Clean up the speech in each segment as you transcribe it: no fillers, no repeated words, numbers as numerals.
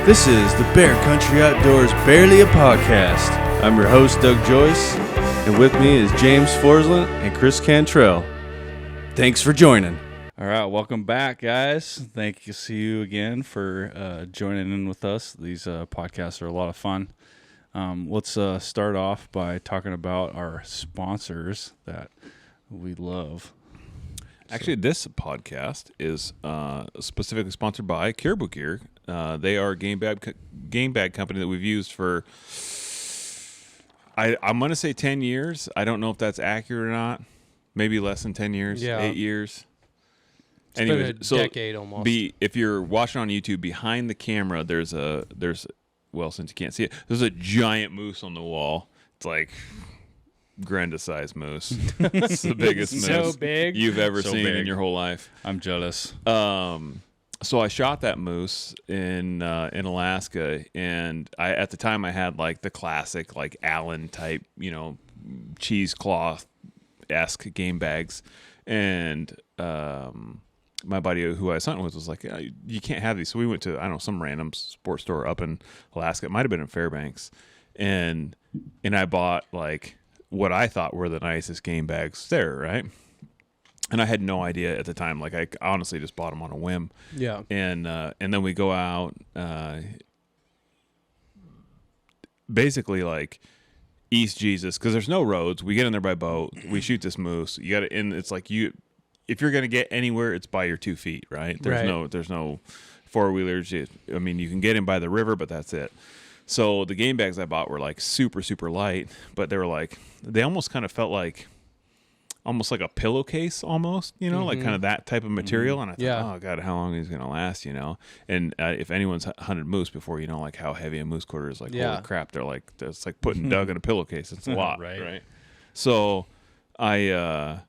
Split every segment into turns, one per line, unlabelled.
This is the Bear Country Outdoors Barely a Podcast. I'm your host, Doug Joyce, and with me is James Forsland and Chris Cantrell. Thanks for joining.
All right, welcome back, guys. Thank you. See you again for joining in with us. These podcasts are a lot of fun. Let's start off by talking about our sponsors that we love.
Actually, this podcast is specifically sponsored by Caribou Gear. They are a game bag company that we've used for, I'm going to say 10 years. I don't know if that's accurate or not. Maybe less than 10 years, 8 years.
It's been a decade almost.
If you're watching on YouTube, behind the camera, there's well, since you can't see it, there's a giant moose on the wall. It's like Grenda-sized moose. It's the biggest moose
so big.
you've ever
So
seen
big.
in your whole life.
I'm jealous.
So I shot that moose in Alaska, and at the time I had like the classic like Allen type, cheesecloth-esque game bags, and my buddy who I was hunting with was like, yeah, you can't have these. So we went to, I don't know, some random sports store up in Alaska. It might have been in Fairbanks, and I bought like what I thought were the nicest game bags there, right? And I had no idea at the time. Like, I honestly just bought them on a whim.
Yeah.
And then we go out, basically like East Jesus, because there's no roads. We get in there by boat. We shoot this moose. You got to, and it's like if you're gonna get anywhere, it's by your 2 feet, right? There's no four wheelers. You can get in by the river, but that's it. So the game bags I bought were like super, super light, but they almost kind of felt like almost like a pillowcase almost, like kind of that type of material. And I thought, oh God, how long is it going to last, And if anyone's hunted moose before, like how heavy a moose quarter is, like, holy crap, it's like putting Doug in a pillowcase. It's a lot, right? So I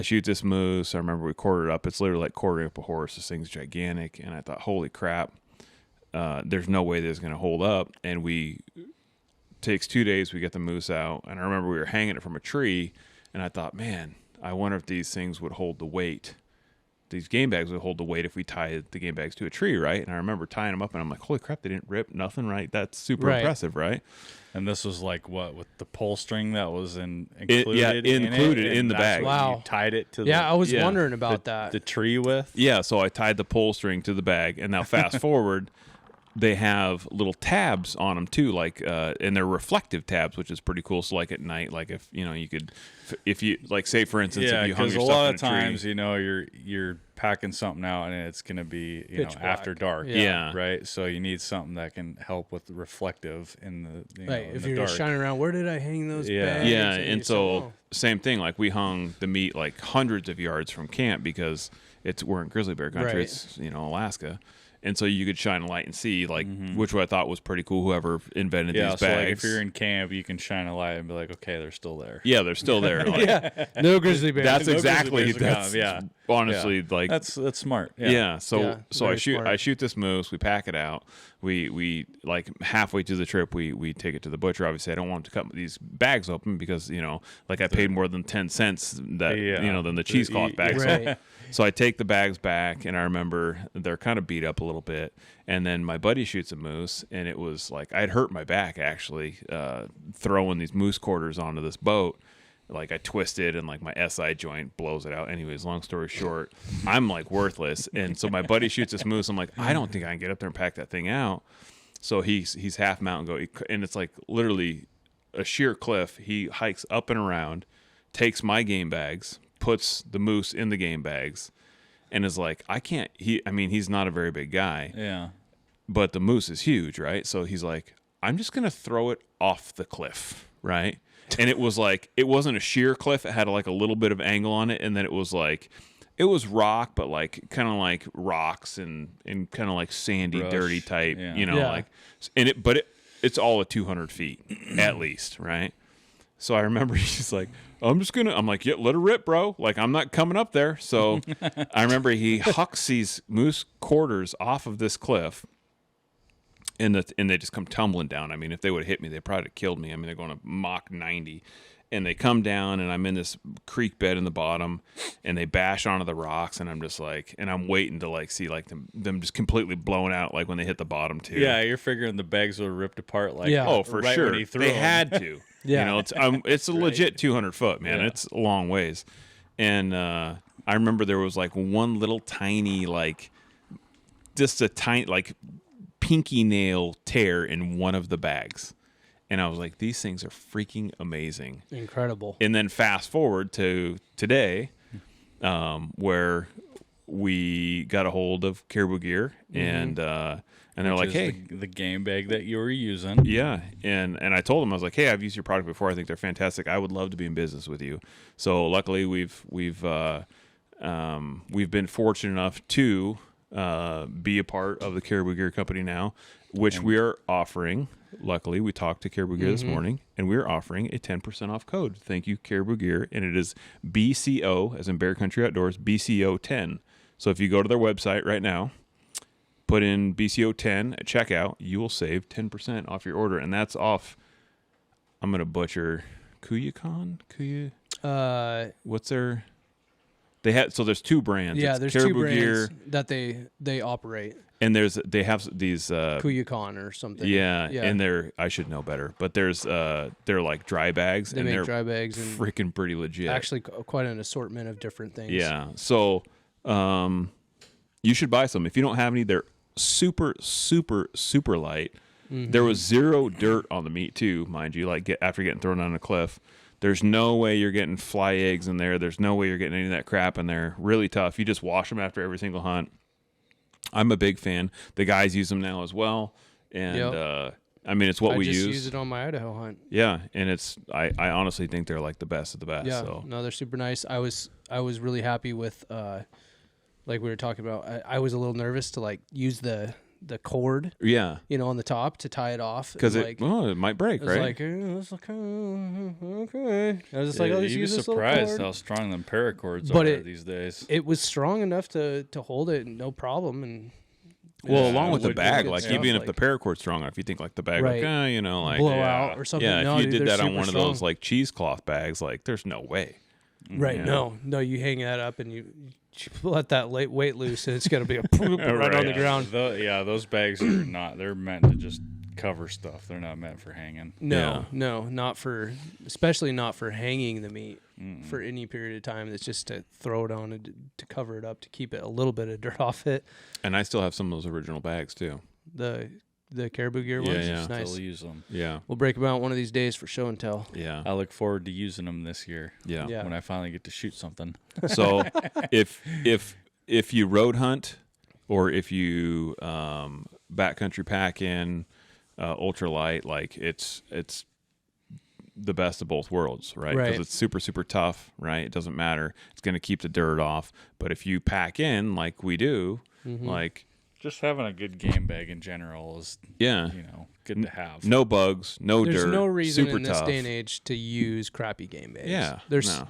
shoot this moose. I remember we quartered up. It's literally like quartering up a horse. This thing's gigantic. And I thought, holy crap, there's no way this is going to hold up. And takes 2 days. We get the moose out. And I remember we were hanging it from a tree. And I thought, man, I wonder if these things would hold the weight. These game bags would hold the weight if we tied the game bags to a tree, right? And I remember tying them up, and I'm like, holy crap, they didn't rip, nothing, right? That's super impressive, right?
And this was like what, with the pull string that was included
in the bag.
Wow.
You tied it to the
I was wondering about that.
the tree with.
Yeah, so I tied the pull string to the bag, and now fast forward, they have little tabs on them too, like, and they're reflective tabs, which is pretty cool. So like at night, like if you could, if you like, say for instance, if you hung your stuff in a tree.
Because a lot of times, you're packing something out and it's going to be
Pitch
after
black.
dark,
Yeah.
right. So you need something that can help with the reflective in the
If
in
you're
the dark.
shining around, where did I hang those bags?
Yeah,
you're
and so same thing. Like we hung the meat like hundreds of yards from camp because we're in grizzly bear country.
Right.
It's Alaska. And so you could shine a light and see, like, which I thought was pretty cool, whoever invented these bags.
So like if you're in camp, you can shine a light and be like, okay, they're still there.
Yeah, they're still there. Like,
no grizzly bears.
That's
No
exactly,
grizzly bears will come,
honestly, like.
That's smart.
Yeah. So
very smart.
I shoot this moose, we pack it out. We like halfway through the trip, we take it to the butcher. Obviously, I don't want to cut these bags open because, like I paid more than 10 cents than the cheesecloth bags.
Right.
So I take the bags back, and I remember they're kind of beat up a little bit. And then my buddy shoots a moose, and it was like I'd hurt my back actually throwing these moose quarters onto this boat. Like I twisted, and like my SI joint blows it out. Anyways, long story short, I'm like worthless. And so my buddy shoots this moose. I'm like, I don't think I can get up there and pack that thing out. So he's half mountain goat, and it's like literally a sheer cliff. He hikes up and around, takes my game bags, puts the moose in the game bags, and is like, I can't. He's not a very big guy.
Yeah.
But the moose is huge, right? So he's like, I'm just gonna throw it off the cliff, right? And it was like, it wasn't a sheer cliff. It had like a little bit of angle on it, and then it was rock, but like kind of like rocks and kind of like sandy,
Brush.
dirty type,
Yeah.
like, and it's all at 200 feet at least, right? So I remember he's like, I'm like, yeah, let her rip, bro. Like, I'm not coming up there. So I remember he hucks these moose quarters off of this cliff, and they just come tumbling down. I mean, if they would have hit me, they probably would have killed me. I mean, they're going to Mach 90. and they come down, and I'm in this creek bed in the bottom, and they bash onto the rocks, and I'm just like, and I'm waiting to like see like them just completely blown out like when they hit the bottom too.
Yeah, you're figuring the bags were ripped apart. Like,
Yeah.
Oh, for
right
sure.
when he threw
They
them.
had to.
Yeah.
It's a legit 200 foot, man.
Yeah.
It's a long ways. And I remember there was like one little tiny, like, just a tiny, like, pinky nail tear in one of the bags. And I was like, these things are freaking amazing.
Incredible.
And then fast forward to today, where we got a hold of Caribou Gear, and they're
Which
like,
is
hey.
the game bag that you were using.
Yeah, and I told them, I was like, hey, I've used your product before. I think they're fantastic. I would love to be in business with you. So luckily, we've been fortunate enough to be a part of the Caribou Gear Company now, which we are offering. Luckily, we talked to Caribou Gear this morning, and we are offering a 10% off code. Thank you, Caribou Gear, and it is BCO, as in Bear Country Outdoors, BCO10. So if you go to their website right now, put in BCO10 at checkout, you will save 10% off your order, and that's off. I'm gonna butcher Kuyukon. What's their? They had so there's two brands.
Yeah,
It's
there's
Caribou
two brands
Gear,
that they operate.
and they have these.
Kuyukon or something.
Yeah, and
they're
I should know better, but they're like dry bags,
they
and
make
they're
dry bags and
freaking pretty legit.
actually quite an assortment of different things.
Yeah, so you should buy some if you don't have any. They're super, super, super light.
Mm-hmm.
There was zero dirt on the meat too, mind you. Like after getting thrown on a cliff, there's no way you're getting fly eggs in there. There's no way you're getting any of that crap in there. Really tough. You just wash them after every single hunt. I'm a big fan. The guys use them now as well, and I mean it's what we
just
use.
use it on my Idaho hunt.
Yeah, and it's I honestly think they're like the best of the best.
Yeah,
So.
no, they're super nice. I was really happy with like we were talking about. I was a little nervous to like use the cord,
Yeah,
on the top to tie it off
because
like,
it might break,
I was
right?
like, it's okay. I was just like,
Yeah,
I'll just
you'd be
use this little
surprised
cord.
how strong them paracords
But
are these days.
It was strong enough to hold it, no problem. And
Well,
Yeah,
along with the
wood
bag,
good
like
stuff,
even if
like-
the paracort's strong enough, you think like the bag,
Right.
like
blow out or something.
yeah.
No,
If you
dude,
did
they're
that on
super
one of
strong.
those like cheesecloth bags, like there's no way.
Right?
Yeah.
No, you hang that up and you let that weight loose, and it's gonna be a poop right on the ground.
Those bags are not. They're meant to just cover stuff. They're not meant for hanging.
No, not for, especially not for hanging the meat for any period of time. It's just to throw it on and to cover it up, to keep it a little bit of dirt off it.
And I still have some of those original bags too.
The Caribou Gear
Yeah,
ones,
yeah.
it's nice.
Still use them.
Yeah,
We'll break them out one of these days for show and tell.
yeah,
I look forward to using them this year.
yeah.
Yeah.
When I finally get to shoot something.
So if you road hunt or if you backcountry pack in ultralight, like it's the best of both worlds, right?
Right.
Because it's super, super tough, right? It doesn't matter. It's going to keep the dirt off. But if you pack in like we do, like,
Just having a good game bag in general is,
yeah,
good to have.
no bugs, no
There's
dirt,
no reason
super
in this
tough.
day and age to use crappy game bags.
Yeah,
there's
no.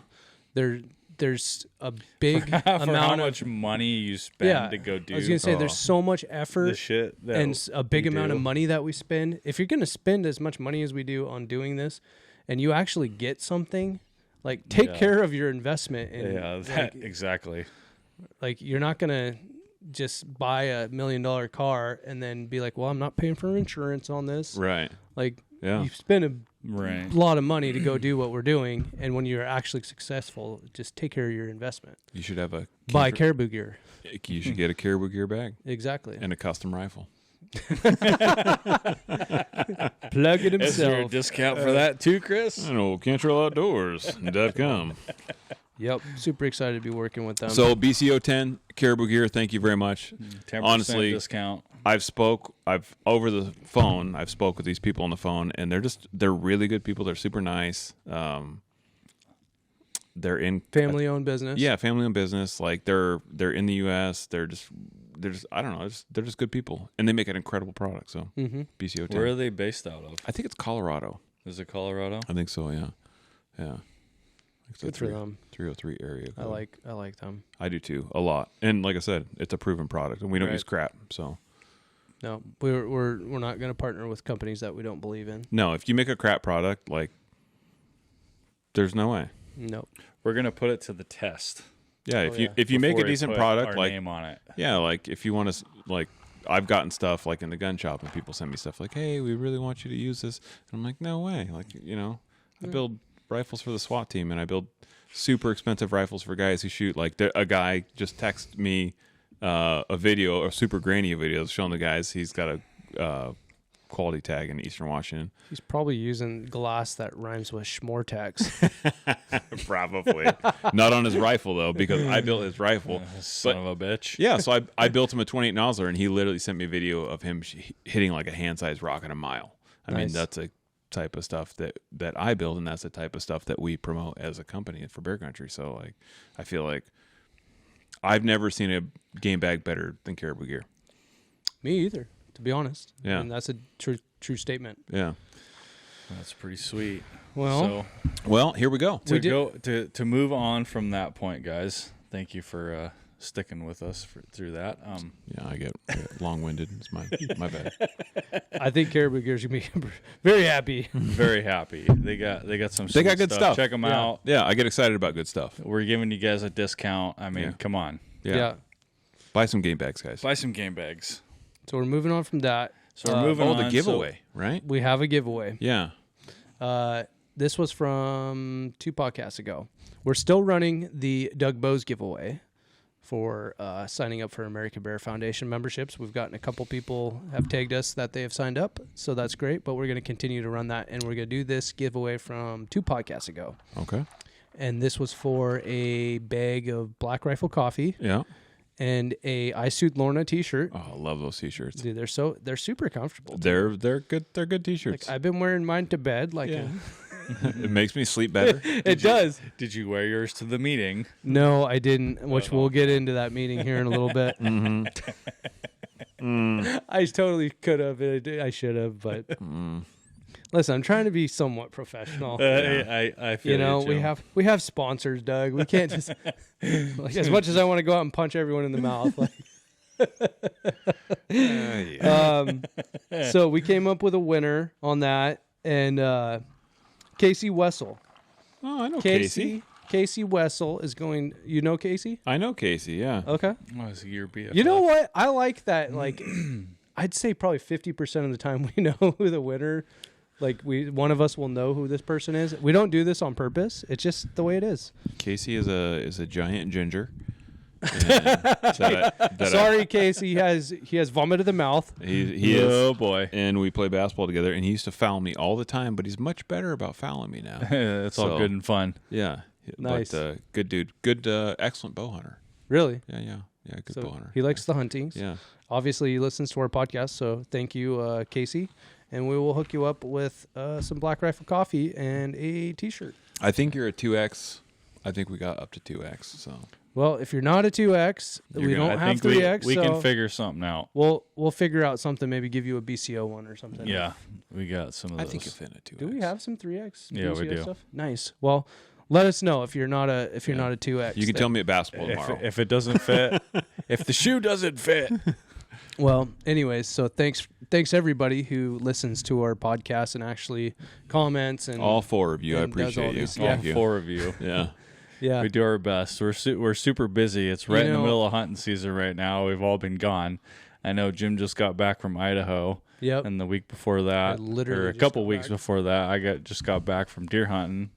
there's a big
For how
amount
much
of
money you spend to go do.
I was gonna say there's so much effort
the shit that
and a big
we
amount
do.
of money that we spend. If you're gonna spend as much money as we do on doing this, and you actually get something, like take
Yeah.
care of your investment. And
Yeah, that exactly.
like you're not gonna just buy $1 million car and then be like, well, I'm not paying for insurance on this.
Right.
Like
Yeah.
you spend a
Right.
lot of money to go do what we're doing, and when you're actually successful, just take care of your investment.
You should have a
Buy Caribou Gear.
You should get a Caribou Gear bag
Exactly.
and a custom rifle.
Plug it
Is there a
himself.
discount for that too, Chris?
I know, CantrellOutdoors.com.
Yep. Super excited to be working with them.
So BCO10 Caribou Gear, thank you very much.
10%
Honestly,
discount.
I've over the phone. I've spoke with these people on the phone, and they're really good people. They're super nice. They're in
family owned business.
Yeah, family owned business. Like they're in the U.S. They're just I don't know. They're just good people, and they make an incredible product. So BCO10.
Where are they based out of?
I think it's Colorado.
Is it Colorado?
I think so. Yeah, yeah. It's a
Good for them.
303 area code.
I like them.
I do too, a lot. And like I said, it's a proven product, and we don't
Right.
use crap. So
No, we're not going to partner with companies that we don't believe in.
no, if you make a crap product, like There's no way.
Nope.
We're gonna put it to the test.
Yeah,
Oh, yeah.
if you make a
before we
decent
put
product,
our
like
name on it.
yeah, like if you want to like. I've gotten stuff like in the gun shop and people send me stuff like, hey, we really want you to use this. And I'm like, no way. Like, I build rifles for the SWAT team and I build super expensive rifles for guys who shoot. Like a guy just texted me a video, a super grainy video showing the guys he's got a quality tag in Eastern Washington.
He's probably using glass that rhymes with schmortex.
Probably. Not on his rifle, though, because I built his rifle.
Son of a bitch.
Yeah, so I built him a 28 nozzler, and he literally sent me a video of him hitting like a hand-sized rock in a mile. I mean,
Nice.
that's a type of stuff that I build, and that's the type of stuff that we promote as a company for Bear Country. So, like, I feel like I've never seen a game bag better than Caribou Gear.
Me either, to be honest.
Yeah.
And that's a true statement.
Yeah.
That's pretty sweet.
Well,
So
Well, here we go.
to move on from that point, guys. Thank you for sticking with us through that.
Yeah, I get long-winded. It's my bad.
I think Caribou Gear's gonna be very happy.
Very happy. They got some.
They got
sweet
good stuff.
Check them
Yeah.
out.
Yeah, I get excited about good stuff.
We're giving you guys a discount. I mean,
Yeah.
come on,
Yeah. Buy some game bags, guys.
buy some game bags.
So we're moving on from that.
So we're moving on.
the giveaway, right?
We have a giveaway.
Yeah.
This was from 2 podcasts ago. We're still running the Doug Bose giveaway for signing up for American Bear Foundation memberships. We've gotten a couple people have tagged us that they have signed up, so that's great. But we're going to continue to run that, and we're going to do this giveaway from 2 podcasts ago.
Okay.
And this was for a bag of Black Rifle coffee
Yeah.
and a I Suit Lorna T-shirt.
Oh, I love those t-shirts.
Dude, they're super comfortable.
They're good. They're good t-shirts.
Like, I've been wearing mine to bed. Like,
Yeah. It makes me sleep better.
it does.
Did you wear yours to the meeting?
No, I didn't. Which we'll get into that meeting here in a little bit. I totally could have. I should have, but listen, I'm trying to be somewhat professional.
I feel
You know,
Jim.
we have sponsors, Doug. We can't just like as much as I want to go out and punch everyone in the mouth. Like, so we came up with a winner on that, and Casey Wessel.
Oh, I know Casey.
Casey Wessel is going. You know Casey?
I know Casey. Yeah.
Okay.
Oh, it's your BFF.
You know what? I like that. Like, I'd say probably 50% of the time we know who the winner. Like, one of us will know who this person is. We don't do this on purpose. It's just the way it is.
Casey is a giant ginger.
Sorry, Casey. He has vomit in the mouth.
He
Oh
is.
boy.
And we play basketball together, and he used to foul me all the time, but he's much better about fouling me now.
It's all
So-
good and fun.
Yeah.
Nice.
But good dude. Good, excellent bow hunter.
Really?
Yeah. Good bow
So
hunter.
he likes the huntings.
Yeah.
Obviously, he listens to our podcast. So thank you, Casey. And we will hook you up with some Black Rifle coffee and a T-shirt.
I think you're a 2X. I think we got up to 2X. So
Well, if you're not a 2X, we
You're gonna-
don't
I
have
think
3X.
we
so
can figure something out.
We'll figure out something. Maybe give you a BCO one or something.
Yeah, we got some of
I
those.
think you fit in a 2X.
Do we have some 3X?
Yeah, we
BCO
do.
Stuff? Nice. Well, let us know if you're not a 2X.
You can tell me at basketball
if,
tomorrow.
if it doesn't fit, if the shoe doesn't fit.
Well, anyways, so thanks everybody who listens to our podcast and actually comments and
all 4 of you, I
and does all
appreciate you.
these-
All
Yeah.
Thank you.
4 of you.
Yeah.
yeah.
We do our best. We're super busy. It's right in the
know-
middle of hunting season right now. We've all been gone. I know Jim just got back from Idaho,
Yep.
and the week before that,
literally
or a
just
couple
got
weeks
back.
before that, I just got back from deer hunting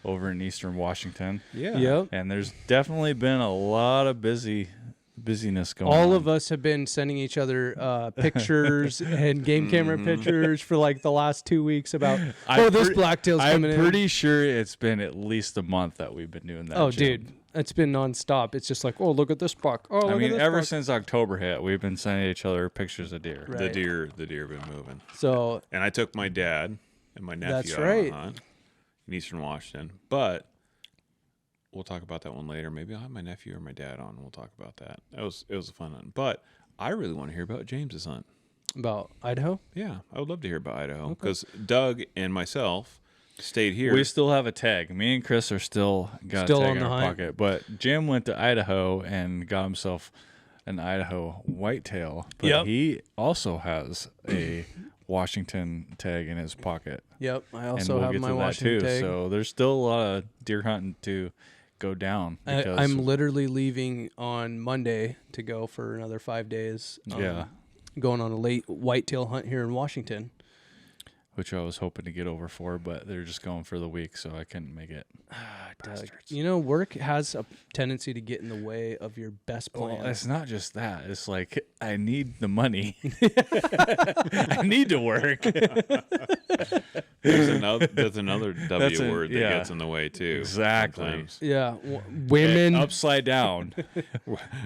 over in Eastern Washington.
Yeah.
Yep.
And there's definitely been a lot of busyness going on.
All of us have been sending each other pictures and game camera pictures for like the last 2 weeks about this blacktail's coming in.
I'm pretty sure it's been at least a month that we've been doing that.
Oh,
Jim.
dude, it's been nonstop. It's just like, oh, look at this buck. Oh, look
I
at
mean,
this
ever
buck.
since October hit, we've been sending each other pictures of deer.
Right.
The deer have been moving.
So
And I took my dad and my nephew
That's
out on
right.
a hunt in Eastern Washington. But we'll talk about that one later. Maybe I'll have my nephew or my dad on and we'll talk about that. It was a fun hunt. But I really want to hear about James's hunt.
about Idaho.
Yeah, I would love to hear about Idaho because Doug and myself stayed here.
We still have a tag. Me and Chris are still got
Still
a tag
on
in
the
our
hunt.
pocket. But Jim went to Idaho and got himself an Idaho whitetail. But
Yep.
he also has a Washington tag in his pocket.
Yep. I
And
also
we'll
have
get
my
to that
Washington
too.
tag.
So there's still a lot of deer hunting to go down. Because
I'm literally leaving on Monday to go for another 5 days.
Yeah.
Going on a late whitetail hunt here in Washington.
which I was hoping to get over for, but they're just going for the week, so I couldn't make it.
Doug, you know, work has a tendency to get in the way of your best plans.
Well, it's not just that. It's like, I need the money. I need to work.
There's another W word that gets in the way, too.
Exactly.
Sometimes.
Yeah. Women.
Upside down.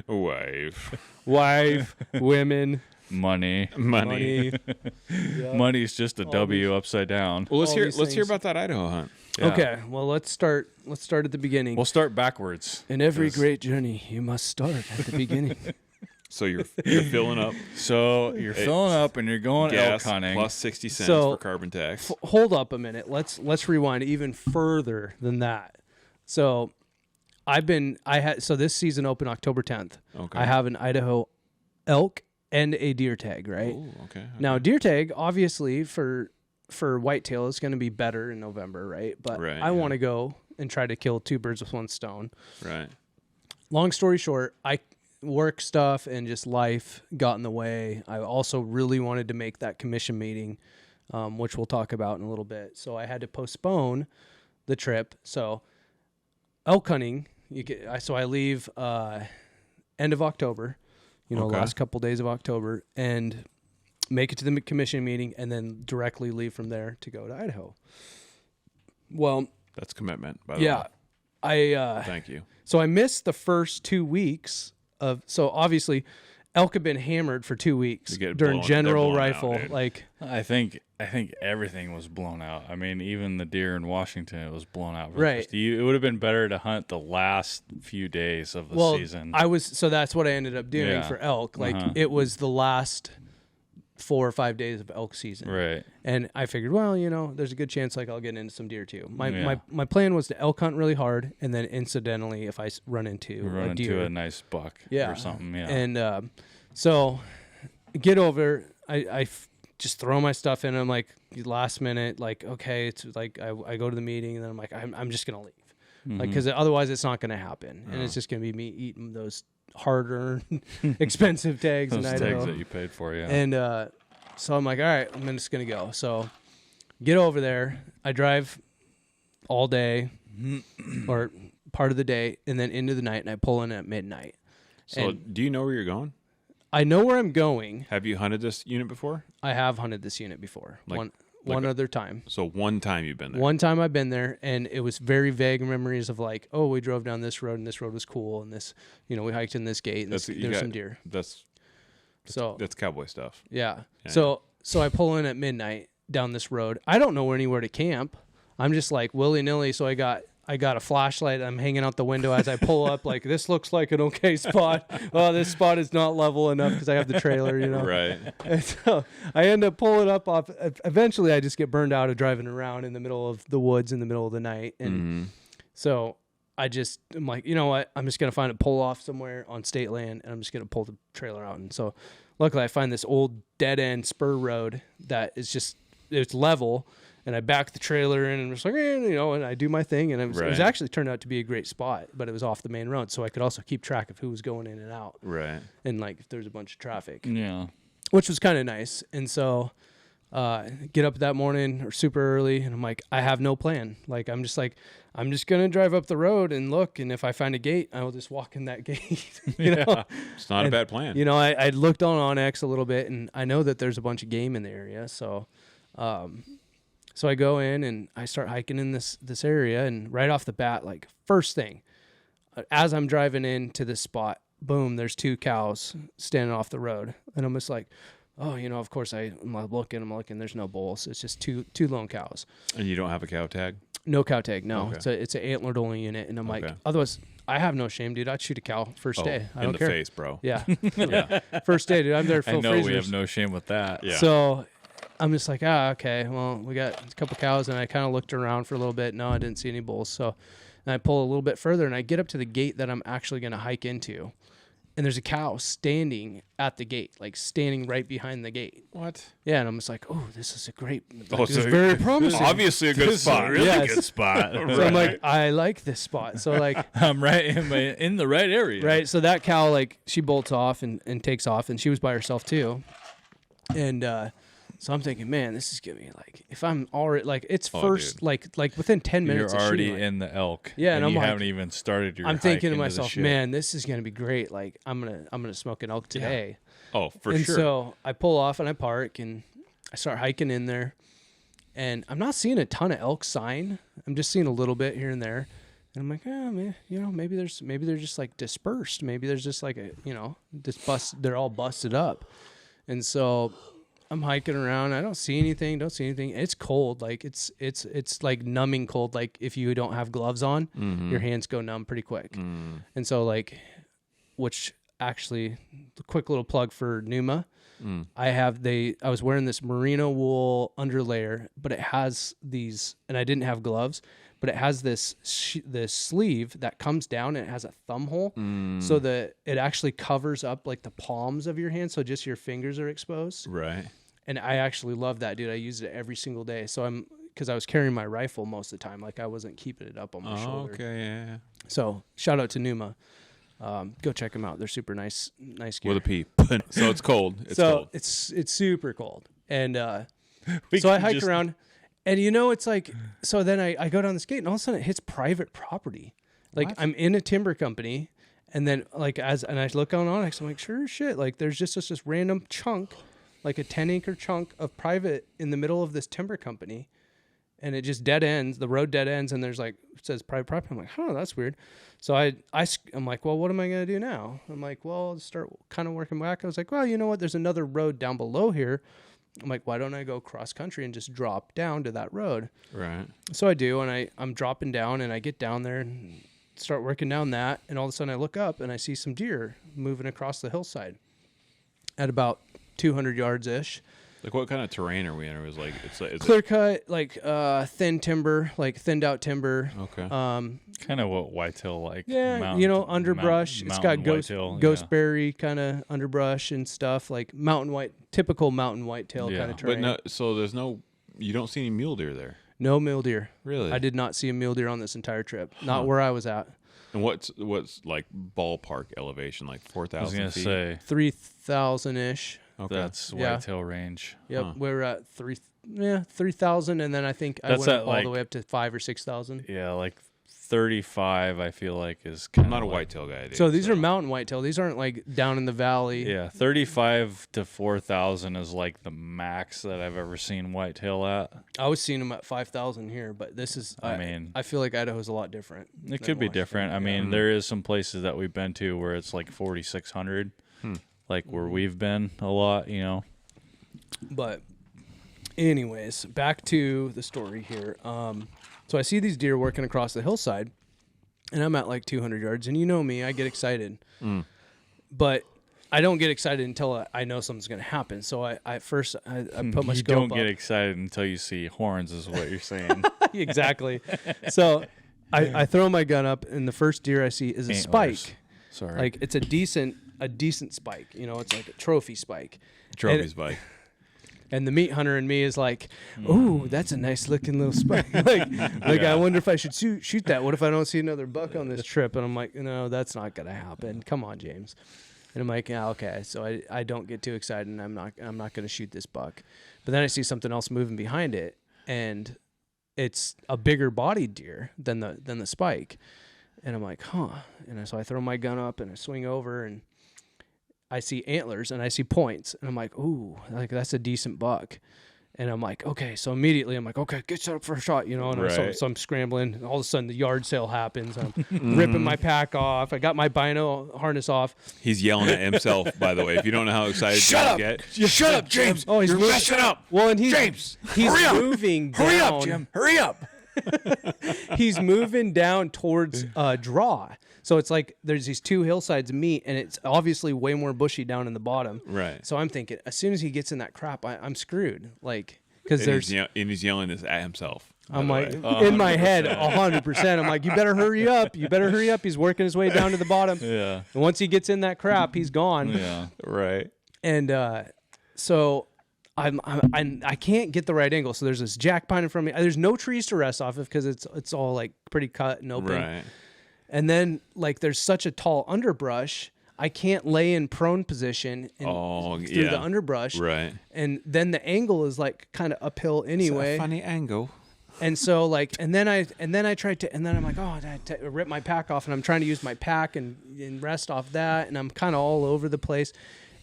Wife. Women.
Money.
Yep.
Money's just a
All
W upside down.
Well, let's
All
hear
these
let's hear
things.
about that Idaho hunt.
Yeah.
Okay. Well, let's start at the beginning.
We'll start backwards.
In every
'cause-
great journey, you must start at the beginning.
So you're filling up
So you're filling up and you're going elk
gas plus
hunting.
60 cents
So-
for carbon tax.
Hold up a minute. Let's rewind even further than that. So so this season opened October 10th.
Okay.
I have an Idaho elk and a deer tag, right?
Ooh, okay.
Now, deer tag obviously for whitetail is going to be better in November, right? But
Right,
I
yeah.
want to go and try to kill two birds with one stone.
Right.
Long story short, work stuff and just life got in the way. I also really wanted to make that commission meeting, which we'll talk about in a little bit. So I had to postpone the trip. So elk hunting, I leave end of October,
Okay.
last couple days of October, and make it to the commission meeting, and then directly leave from there to go to Idaho. Well,
That's commitment, by the
yeah,
way. Thank you.
so I missed the first 2 weeks so obviously elk have been hammered for 2 weeks
They get
during
blown-
general
they're blown out,
rifle.
dude.
Like,
I think everything was blown out. I mean, even the deer in Washington, it was blown out. For
Right.
It would have been better to hunt the last few days of the season.
so that's what I ended up doing
Yeah.
for elk. Like
Uh-huh.
it was the last 4 or 5 days of elk season.
Right.
And I figured, well, there's a good chance like I'll get into some deer too. My
Yeah.
my plan was to elk hunt really hard, and then incidentally, if I run into
Run
a deer,
into a nice buck
yeah,
or something. Yeah.
And so get over. I just throw my stuff in. I'm like last minute, like okay, it's like I go to the meeting, and then I'm like I'm just gonna leave, like because otherwise it's not gonna happen, and it's just gonna be me eating those hard-earned, expensive tags
Those
in Idaho.
tags that you paid for, yeah.
And so I'm like, all right, I'm just going to go. So get over there. I drive all day or part of the day and then into the night, and I pull in at midnight.
So
And
do you know where you're going?
I know where I'm going.
Have you hunted this unit before?
I have hunted this unit before. One other time.
So one time you've been there.
One time I've been there, and it was very vague memories of like, oh, we drove down this road, and this road was cool, and this, we hiked in this gate, and there's some deer.
That's cowboy stuff.
Yeah.
Yeah.
So I pull in at midnight down this road. I don't know anywhere to camp. I'm just like willy-nilly. So I got a flashlight. I'm hanging out the window as I pull up. Like, this looks like an okay spot. Oh, this spot is not level enough because I have the trailer,
Right.
And so I end up pulling up off. Eventually, I just get burned out of driving around in the middle of the woods in the middle of the night. And so I'm like, you know what? I'm just going to find a pull off somewhere on state land, and I'm just going to pull the trailer out. And so luckily, I find this old dead end spur road that is it's level. And I back the trailer in, and I'm just like, and I do my thing. And it was
Right.
actually turned out to be a great spot, but it was off the main road. So I could also keep track of who was going in and out.
Right.
And like if there's a bunch of traffic,
Yeah.
which was kind of nice. And so get up that morning or super early, and I'm like, I have no plan. Like, I'm just going to drive up the road and look. And if I find a gate, I will just walk in that gate, know?
It's not a bad plan.
I looked on X a little bit, and I know that there's a bunch of game in the area. So, so I go in and I start hiking in this area, and right off the bat, like first thing, as I'm driving into this spot, boom, there's 2 cows standing off the road. And I'm just like, oh, of course I'm looking, there's no bulls. It's just two lone cows.
And you don't have a cow tag?
No cow tag, no.
Okay.
It's an antlered only unit. And I'm like,
Okay.
otherwess, I have no shame, dude. I'd shoot a cow first day. I don't
in the
care.
face, bro.
Yeah. First day, dude. I'm there
I
full
know we
freezers.
have no shame with that.
Yeah.
So I'm just like, okay, well, we got a couple cows, and I kind of looked around for a little bit. No, I didn't see any bulls. So and I pull a little bit further, and I get up to the gate that I'm actually going to hike into. and there's a cow standing at the gate, like standing right behind the gate.
What?
Yeah, and I'm just like, oh, this is a great,
Oh,
this
so
is very promising.
Obviously a good spot.
Really
Yes.
good spot.
So I'm like, I like this spot. So like,
I'm right in the right area.
right. So that cow, like, she bolts off and takes off, and she was by herself too. And so I'm thinking, man, this is gonna be like, if I'm already like, it's first, like within 10 minutes.
You're
of
already
shooting, like,
in the elk.
Yeah, and I'm
you
like-
haven't even started your.
I'm thinking
hike
to
into the
myself,
shit.
man, this is gonna be great. Like, I'm gonna smoke an elk today.
Oh, for
And
sure.
so I pull off and I park and I start hiking in there, and I'm not seeing a ton of elk sign. I'm just seeing a little bit here and there, and I'm like, oh man, maybe they're just like dispersed. Maybe there's just like they're all busted up, and so I'm hiking around. I don't see anything. It's cold. Like it's like numbing cold. Like if you don't have gloves on, your hands go numb pretty quick. And so like, which actually, the quick little plug for Numa. I was wearing this merino wool underlayer, but it has these, and I didn't have gloves, but it has this sleeve that comes down and it has a thumb hole, so that it actually covers up like the palms of your hands, so just your fingers are exposed.
Right.
And I actually love that, dude. I use it every single day. So because I was carrying my rifle most of the time, like I wasn't keeping it up on my shoulder.
Okay, yeah.
So shout out to Numa. Go check them out. They're super nice gear.
With a P. So it's cold. It's cold.
It's super cold. And
We
so I
can
hike
just-
around, and it's like, so then I go down this gate, and all of a sudden it hits private property. Like I'm in a timber company, and then like and I look on Onyx, I'm like, sure as shit. Like there's just this random chunk, like a 10-acre chunk of private in the middle of this timber company. And it just dead ends. The road dead ends, and there's like, it says private property. I'm like, oh, that's weird. So I'm like, well, what am I gonna do now? I'm like, well, I'll start kind of working back. I was like, well, you know what? There's another road down below here. I'm like, why don't I go cross country and just drop down to that road?
Right.
So I do, and I'm dropping down, and I get down there and start working down that, and all of a sudden I look up and I see some deer moving across the hillside at about 200 yards ish.
Like what kind of terrain are we in? It was like it's
Clear cut, like thin timber, like thinned out timber.
okay.
kind of what whitetail like.
Yeah, underbrush. It's got ghostberry kind of underbrush and stuff, like typical mountain whitetail kind of terrain.
But you don't see any mule deer there.
No mule deer.
Really?
I did not see a mule deer on this entire trip. Not where I was at.
And what's like ballpark elevation? Like 4,000
I was gonna
feet?
say
3,000 ish.
Okay.
that's
Yeah.
whitetail range.
Yep,
Huh.
we're at 3,000, and then I think I
That's
went
at,
up all the
like-
way up to 5,000 or 6,000.
Yeah, like 35. I feel like is kind
I'm
of
not a whitetail guy. Dude,
So these are mountain whitetail. These aren't like down in the valley.
Yeah, 35 to 4,000 is like the max that I've ever seen whitetail at.
I was seeing them at 5,000 here, but this is. I feel like Idaho's a lot different.
It could be different. I mean, there is some places that we've been to where it's like 4,600, like where we've been a lot,
But, anyways, back to the story here. So I see these deer working across the hillside, and I'm at like 200 yards. And you know me, I get excited. But I don't get excited until I know something's going to happen. So I put my
you
scope
don't
up.
get excited until you see horns, is what you're saying.
Exactly. So I throw my gun up, and the first deer I see is a
Antlers.
spike.
Sorry.
Like it's a decent spike. It's like a trophy spike.
trophies bike.
And the meat hunter in me is like, "Ooh, that's a nice looking little spike." I wonder if I should shoot that. What if I don't see another buck on this trip? And I'm like, no, that's not gonna happen. Come on, James. And I'm like, yeah, okay. So I don't get too excited, and I'm not gonna shoot this buck. But then I see something else moving behind it, and it's a bigger bodied deer than the spike. And I'm like, huh. And so I throw my gun up and I swing over, and I see antlers and I see points, and I'm like, ooh, like that's a decent buck. And I'm like, okay. So immediately I'm like, okay, get set up for a shot, And so I'm scrambling. And all of a sudden the yard sale happens. I'm ripping my pack off. I got my bino harness off.
He's yelling at himself, by the way. If you don't know how excited James get.
Shut up, James.
Oh, he's
You're
moving.
messing up.
Well, and
James,
he's
hurry up.
moving down.
Hurry up, Jim. Hurry up.
He's moving down towards draw. So it's like there's these two hillsides meet, and it's obviously way more bushy down in the bottom.
Right.
So I'm thinking, as soon as he gets in that crap, I'm screwed. Like, because
And
there's
he's yelling this at himself.
I'm like, in my head, 100%. I'm like, you better hurry up. You better hurry up. He's working his way down to the bottom.
Yeah.
And once he gets in that crap, he's gone.
Yeah.
Right.
And so I can't get the right angle. So there's this jack pine in front of me. There's no trees to rest off of because it's all like pretty cut and open.
Right.
And then like there's such a tall underbrush, I can't lay in prone position through the underbrush.
Right.
And then the angle is like kind of uphill anyway.
It's a funny angle.
And so like, and then I tried to, and then I'm like, oh, I rip my pack off, and I'm trying to use my pack and rest off that, and I'm kind of all over the place.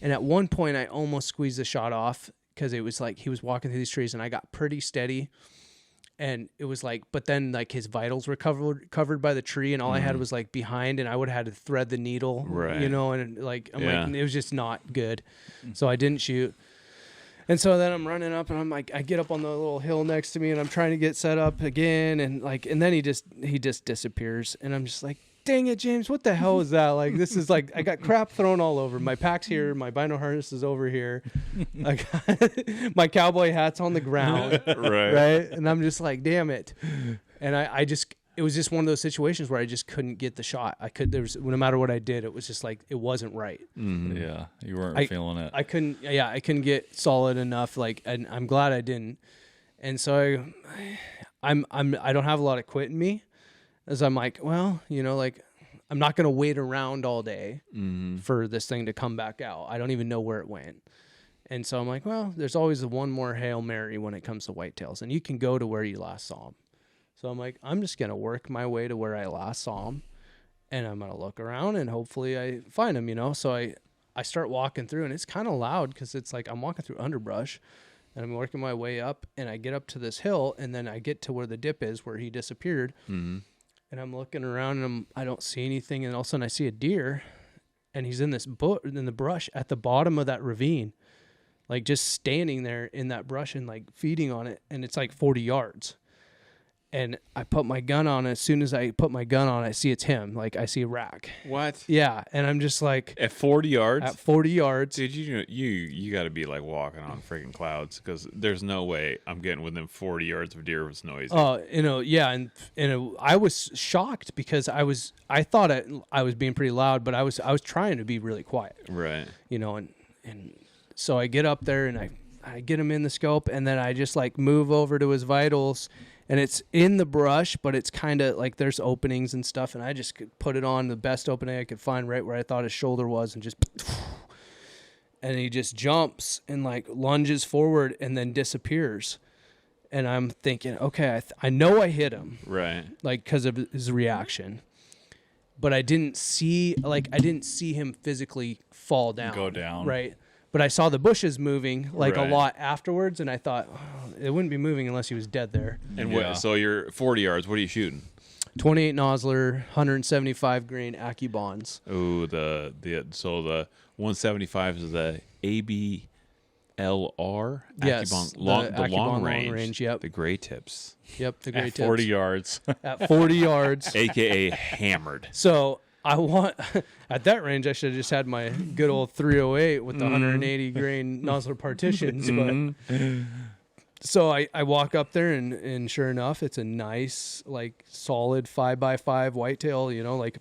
And at one point, I almost squeezed the shot off because it was like he was walking through these trees, and I got pretty steady. And it was like, but then like his vitals were covered by the tree, and all I had was like behind, and I would have had to thread the needle,
right?
You know, and like I'm like, it was just not good, so I didn't shoot. And so then I'm running up, and I'm like, I get up on the little hill next to me, and I'm trying to get set up again, and like, and then he just disappears, and I'm just like, dang it, James, what the hell is that? Like, this is like, I got crap thrown all over. My pack's here, my bino harness is over here, I got my cowboy hat's on the ground, right? And I'm just like, damn it, and it was just one of those situations where I just couldn't get the shot. No matter what I did, it was just like, it wasn't right.
Mm-hmm.
Yeah, you weren't feeling it.
I couldn't get solid enough. Like, and I'm glad I didn't. And so I don't have a lot of quit in me, as I'm like, well, you know, like I'm not going to wait around all day for this thing to come back out. I don't even know where it went. And so I'm like, well, there's always one more Hail Mary when it comes to whitetails, and you can go to where you last saw them. So I'm like, I'm just going to work my way to where I last saw him, and I'm going to look around, and hopefully I find him, you know? So I start walking through, and it's kind of loud because it's like I'm walking through underbrush, and I'm working my way up, and I get up to this hill, and then I get to where the dip is where he disappeared, and I'm looking around, and I don't see anything, and all of a sudden I see a deer, and he's in in the brush at the bottom of that ravine, like just standing there in that brush and like feeding on it, and it's like 40 yards. And I put my gun on. As soon as I put my gun on, I see it's him. Like, I see a rack.
What?
Yeah, and I'm just like,
at 40 yards.
At 40 yards,
dude, you got to be like walking on freaking clouds, because there's no way I'm getting within 40 yards of deer if it's noisy.
Oh, yeah, and I was shocked because I thought I was being pretty loud, but I was trying to be really quiet.
Right.
You know, and so I get up there and I get him in the scope, and then I just like move over to his vitals. And it's in the brush, but it's kind of like there's openings and stuff. And I just could put it on the best opening I could find right where I thought his shoulder was, and just, and he just jumps and like lunges forward and then disappears. And I'm thinking, okay, I know I hit him.
Right.
Like, because of his reaction. But I didn't see him physically fall down.
Go down.
Right. But I saw the bushes moving like
right.
a lot afterwards, and I thought, oh, it wouldn't be moving unless he was dead there.
And so you're 40 yards. What are you shooting?
28 Nosler, 175 grain AccuBonds.
Oh, the 175 is the ABLR.
Yes,
the long range.
Yep,
the gray tips.
Yep, the gray tips.
40 yards.
At 40 yards,
AKA hammered.
So at that range, I should have just had my good old 308 with the 180 grain Nosler partitions. But so I walk up there, and sure enough, it's a nice, like, solid 5x5 whitetail, you know, like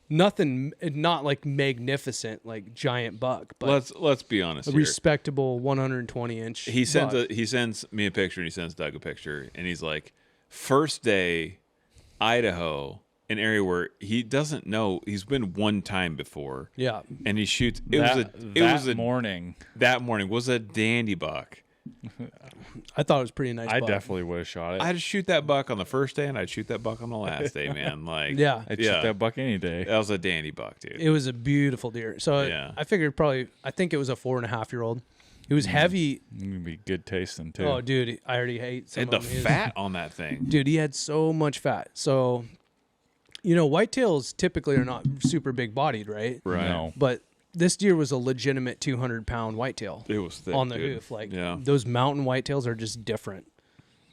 nothing, not like magnificent, like giant buck, but
let's be honest,
a respectable 120 inch.
He sends me a picture, and he sends Doug a picture, and he's like, first day, Idaho. An area where he doesn't know. He's been one time before.
Yeah.
And he shoots.
That morning
Was a dandy buck.
I thought it was pretty nice.
I
buck.
Definitely would have shot it.
I'd shoot that buck on the first day, and I'd shoot that buck on the last day, man. Like,
yeah.
I'd shoot that buck any day.
That was a dandy buck, dude.
It was a beautiful deer. So I figured I think it was a 4.5-year-old. It was heavy.
It's gonna be good tasting too.
Oh, dude, I already hate some
and
of
the
them.
fat on that thing.
Dude, he had so much fat. So, you know, whitetails typically are not super big bodied, right?
Right.
No.
But this deer was a legitimate 200-pound whitetail.
It was thick,
on the
dude.
hoof. Like, those mountain whitetails are just different.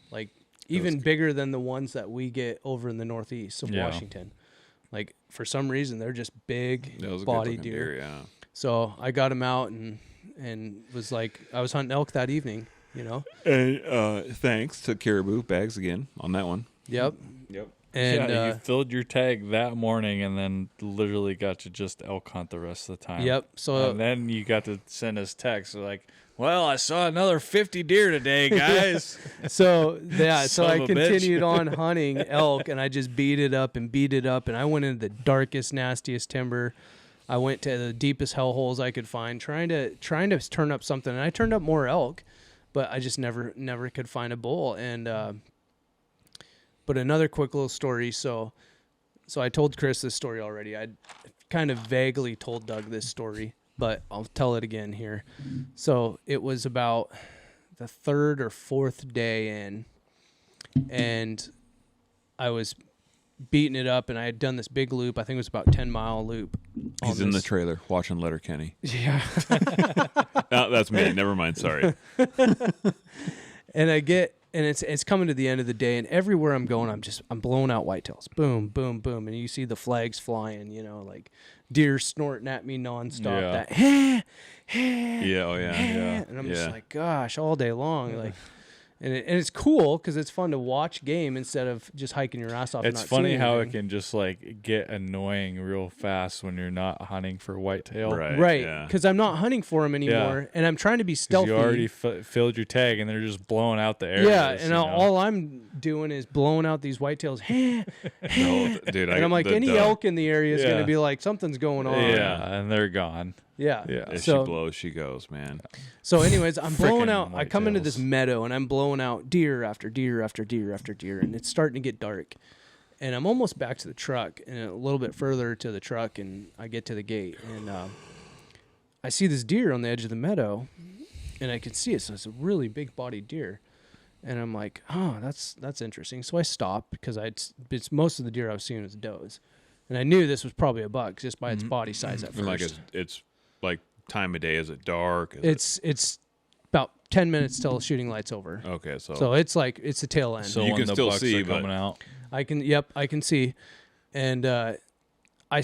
Like, even bigger than the ones that we get over in the northeast of Washington. Like, for some reason, they're just big body deer.
Yeah.
So I got him out and was like, I was hunting elk that evening.
And thanks to Caribou Bags again on that one.
Yep.
Yep.
And
you filled your tag that morning and then literally got to just elk hunt the rest of the time.
Yep. So
and then you got to send us texts like, well, I saw another 50 deer today, guys.
So I
Son of a
continued on hunting elk, and I just beat it up, and I went into the darkest, nastiest timber. I went to the deepest hellholes I could find, trying to turn up something, and I turned up more elk, but I just never could find a bull. And but another quick little story. So I told Chris this story already. I kind of vaguely told Doug this story, but I'll tell it again here. So it was about the third or fourth day in, and I was beating it up, and I had done this big loop. I think it was about 10-mile loop.
He's in the trailer watching Letterkenny.
Yeah.
No, that's me. Never mind. Sorry.
And it's coming to the end of the day, and everywhere I'm going, I'm blowing out whitetails. Boom, boom, boom. And you see the flags flying, like deer snorting at me nonstop.
Yeah.
And I'm just like, gosh, all day long. Like, and it's cool because it's fun to watch game instead of just hiking your ass off.
It's
and not
funny
seeing
how it
anything.
can just like get annoying real fast when you're not hunting for whitetail.
Right,
Yeah.
because I'm not hunting for them anymore, and I'm trying to be stealthy.
You already filled your tag, and they're just blowing out the areas.
Yeah, and all I'm doing is blowing out these whitetails.
No, dude,
And I'm like, any elk in the area is going to be like, something's going on.
Yeah, and they're gone.
Yeah.
Yeah.
If
So,
she blows, she goes, man.
so anyways, I'm blowing
Frickin'
out. I come into this
whitetails.
meadow, and I'm blowing out deer after deer after deer after deer, and it's starting to get dark. And I'm almost back to the truck, and a little bit further to the truck, and I get to the gate, and I see this deer on the edge of the meadow, and I can see it. So it's a really big-bodied deer. And I'm like, oh, that's interesting. So I stopped because it's most of the deer I was seeing was does, and I knew this was probably a buck just by its body size at first.
And like it's like time of day. Is it dark? Is
It's about 10 minutes till shooting light's over.
okay.
So it's like it's the tail end.
So
You
when
can
the
still
bucks
see,
are
but-
coming out.
I can see, and I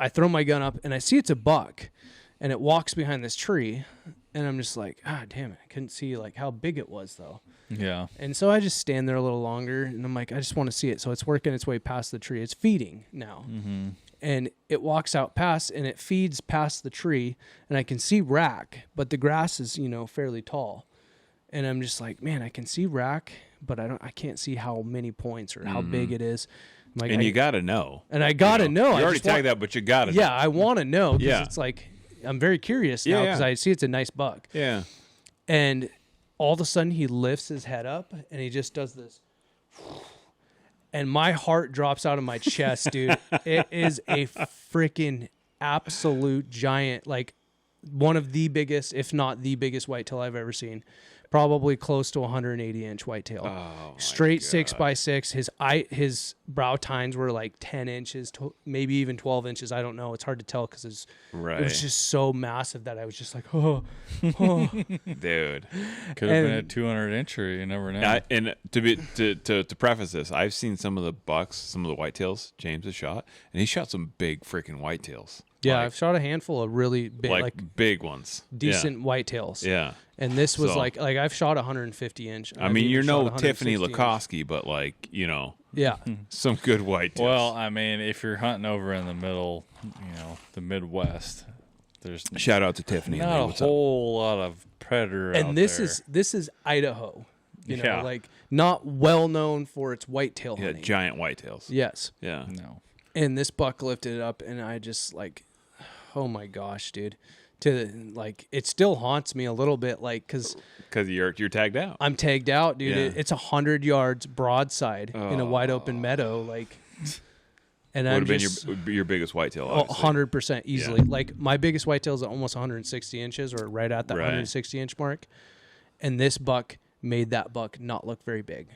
throw my gun up, and I see it's a buck, and it walks behind this tree, and I'm just like, damn it, I couldn't see like how big it was though.
Yeah.
And so I just stand there a little longer, and I'm like, I just want to see it. So it's working its way past the tree. It's feeding now.
Mm-hmm.
And it walks out past, and it feeds past the tree, and I can see rack, but the grass is, fairly tall. And I'm just like, man, I can see rack, but I can't see how many points or how big it is. I'm like,
and you got to know.
And I got to know.
You
I
already
just want-
tagged that, but you got to.
Yeah, I want to know because
Yeah.
it's like, I'm very curious now
Yeah,
because
yeah.
I see it's a nice buck.
Yeah.
And all of a sudden he lifts his head up and he just does this. And my heart drops out of my chest, dude. It is a freaking absolute giant, like one of the biggest, if not the biggest whitetail I've ever seen. Probably close to 180-inch whitetail.
Oh,
Straight 6x6. His brow tines were like 10 inches, maybe even 12 inches. I don't know. It's hard to tell because it was just so massive that I was just like, oh.
Dude.
Could have been a
And-
200-incher. You never know.
And to preface this, I've seen some of the bucks, some of the whitetails James has shot, and he shot some big freaking whitetails.
Yeah,
Like-
I've shot a handful of really big, like
big ones,
decent whitetails.
Yeah.
And this was
So-
like I've shot 150-inch.
I mean, you're no Tiffany
160-inch.
Lakoski, but
Yeah.
some good whitetails.
Well, I mean, if you're hunting over in the middle, the Midwest, there's
shout out to Tiffany.
not a
What's up?
whole lot of predator out
And this
there.
is Idaho.
Yeah.
Like not well known for its whitetail
Yeah,
hunting.
giant whitetails.
Yes.
Yeah.
No.
And this buck lifted it up, and I just like, oh my gosh, dude. It still haunts me a little bit, like, because
You're tagged out.
I'm tagged out, dude.
Yeah.
It's 100 yards broadside in a wide open meadow, like, and I'm
Would have
just
been your biggest whitetail. Obviously.
100% easily. Like my biggest whitetail is almost 160 inches, or right at that
Right.
160-inch mark, and this buck made that buck not look very big.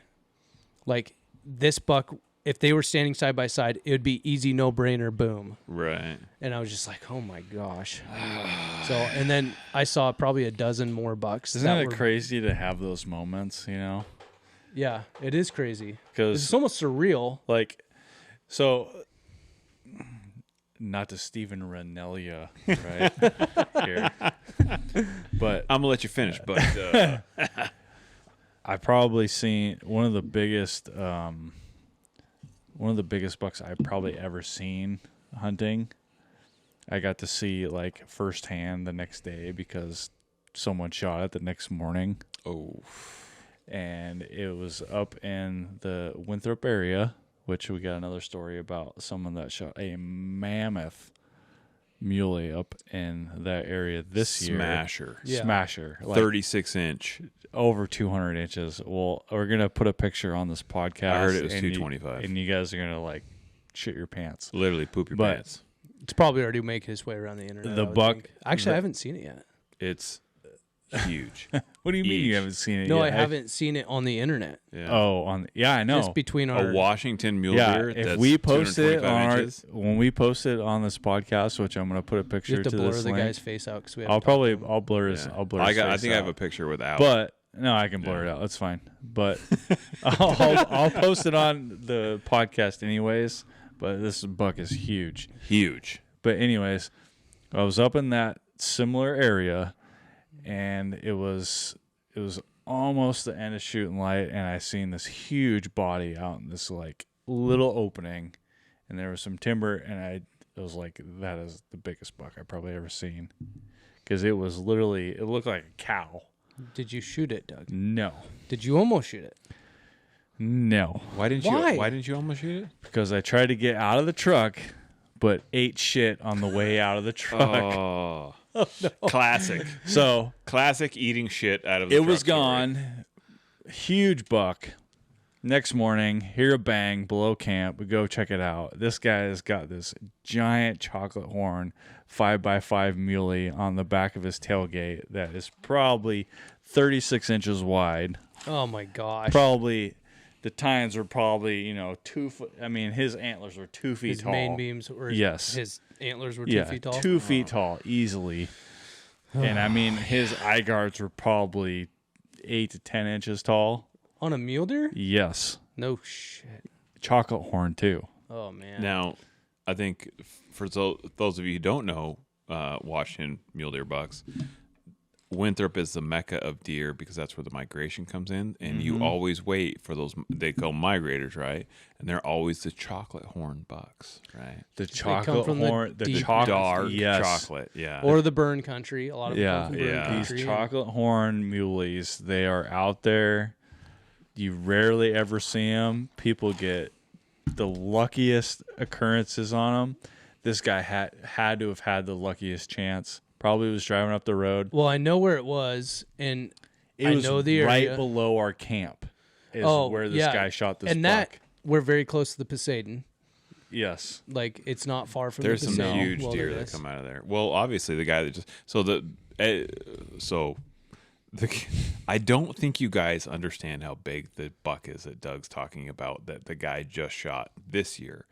Like this buck, if they were standing side by side, it would be easy, no brainer, boom.
Right.
And I was just like, oh my gosh. So, and then I saw probably a dozen more bucks.
Isn't
that
it
were-
crazy to have those moments,
Yeah, it is crazy.
Because
It's almost surreal.
like, so, not to Stephen Ranellia, right? Here. But
I'm gonna let you finish, but
I probably seen one of the biggest bucks I've probably ever seen hunting. I got to see like firsthand the next day because someone shot it the next morning.
Oh.
And it was up in the Winthrop area, which we got another story about someone that shot a mammoth muley up in that area this year.
Smasher.
Yeah.
Smasher. Like
36-inch.
over 200 inches. Well, we're going to put a picture on this podcast.
I heard it was
and
225.
And you guys are going to like shit your pants.
Literally poop your
But-
pants.
It's probably already making its way around the internet.
The
I would
buck-
think. Actually, I haven't seen it yet.
It's huge.
What do you mean
Each.
you haven't seen it
No,
yet?
I haven't seen it on the internet.
Yeah.
I know.
Just between our
A Washington mule
Yeah,
deer
if
that's
we post it
225
on
inches.
when we post it on this podcast, which I'm going to put a
you
picture
have to
to
blur
this
the
link.
guy's face out because we.
I'll blur his.
Yeah.
I'll blur. His
I
face
think I have
out.
a picture without.
But no, I can blur it out. It's fine. But I'll post it on the podcast anyways. But this buck is huge.
huge.
But anyways, I was up in that similar area, and it was almost the end of shooting light, and I seen this huge body out in this like little opening, and there was some timber, and it was like, that is the biggest buck I've probably ever seen, because it was literally, it looked like a cow.
Did you shoot it, Doug?
No,
Did you almost shoot it?
no,
Why didn't you almost shoot it?
because I tried to get out of the truck, but ate shit on the way out of the truck.
Oh, classic.
So
Classic eating shit out of the
it
truck
was
story.
gone. Huge buck. Next morning, hear a bang below camp. We go check it out. This guy has got this giant chocolate horn 5x5 muley on the back of his tailgate that is probably 36 inches wide.
Oh my gosh!
Probably the tines were probably 2 foot. I mean, his antlers were 2 feet
His
tall.
main beams were
Yes.
His antlers were 2 feet tall.
2 feet tall easily. And I mean, his eye guards were probably 8 to 10 inches tall.
On a mule deer?
Yes.
No shit.
Chocolate horn too.
Oh man.
Now, I think for those of you who don't know Washington mule deer bucks, Winthrop is the mecca of deer because that's where the migration comes in, and you always wait for those. They call migrators, right? And they're always the chocolate horn bucks, right?
The
come
chocolate
from the
horn, the
deep
chocolate,
Dark
yes.
chocolate, yeah.
Or the burn country. A lot of
Yeah,
people from burn
yeah.
country.
These chocolate horn muleys, they are out there. You rarely ever see them. People get the luckiest occurrences on them. This guy had to have had the luckiest chance. Probably was driving up the road.
Well, I know where it was, and
It
I
was
know the
right
area.
below our camp. Is
Oh,
where this
yeah.
guy shot this
and
buck.
that we're very close to the Poseidon.
Yes.
Like it's not far from.
There's
the
some
Poseidon
huge deer that
wilderness.
come out of there. Well, obviously the guy that just I don't think you guys understand how big the buck is that Doug's talking about that the guy just shot this year.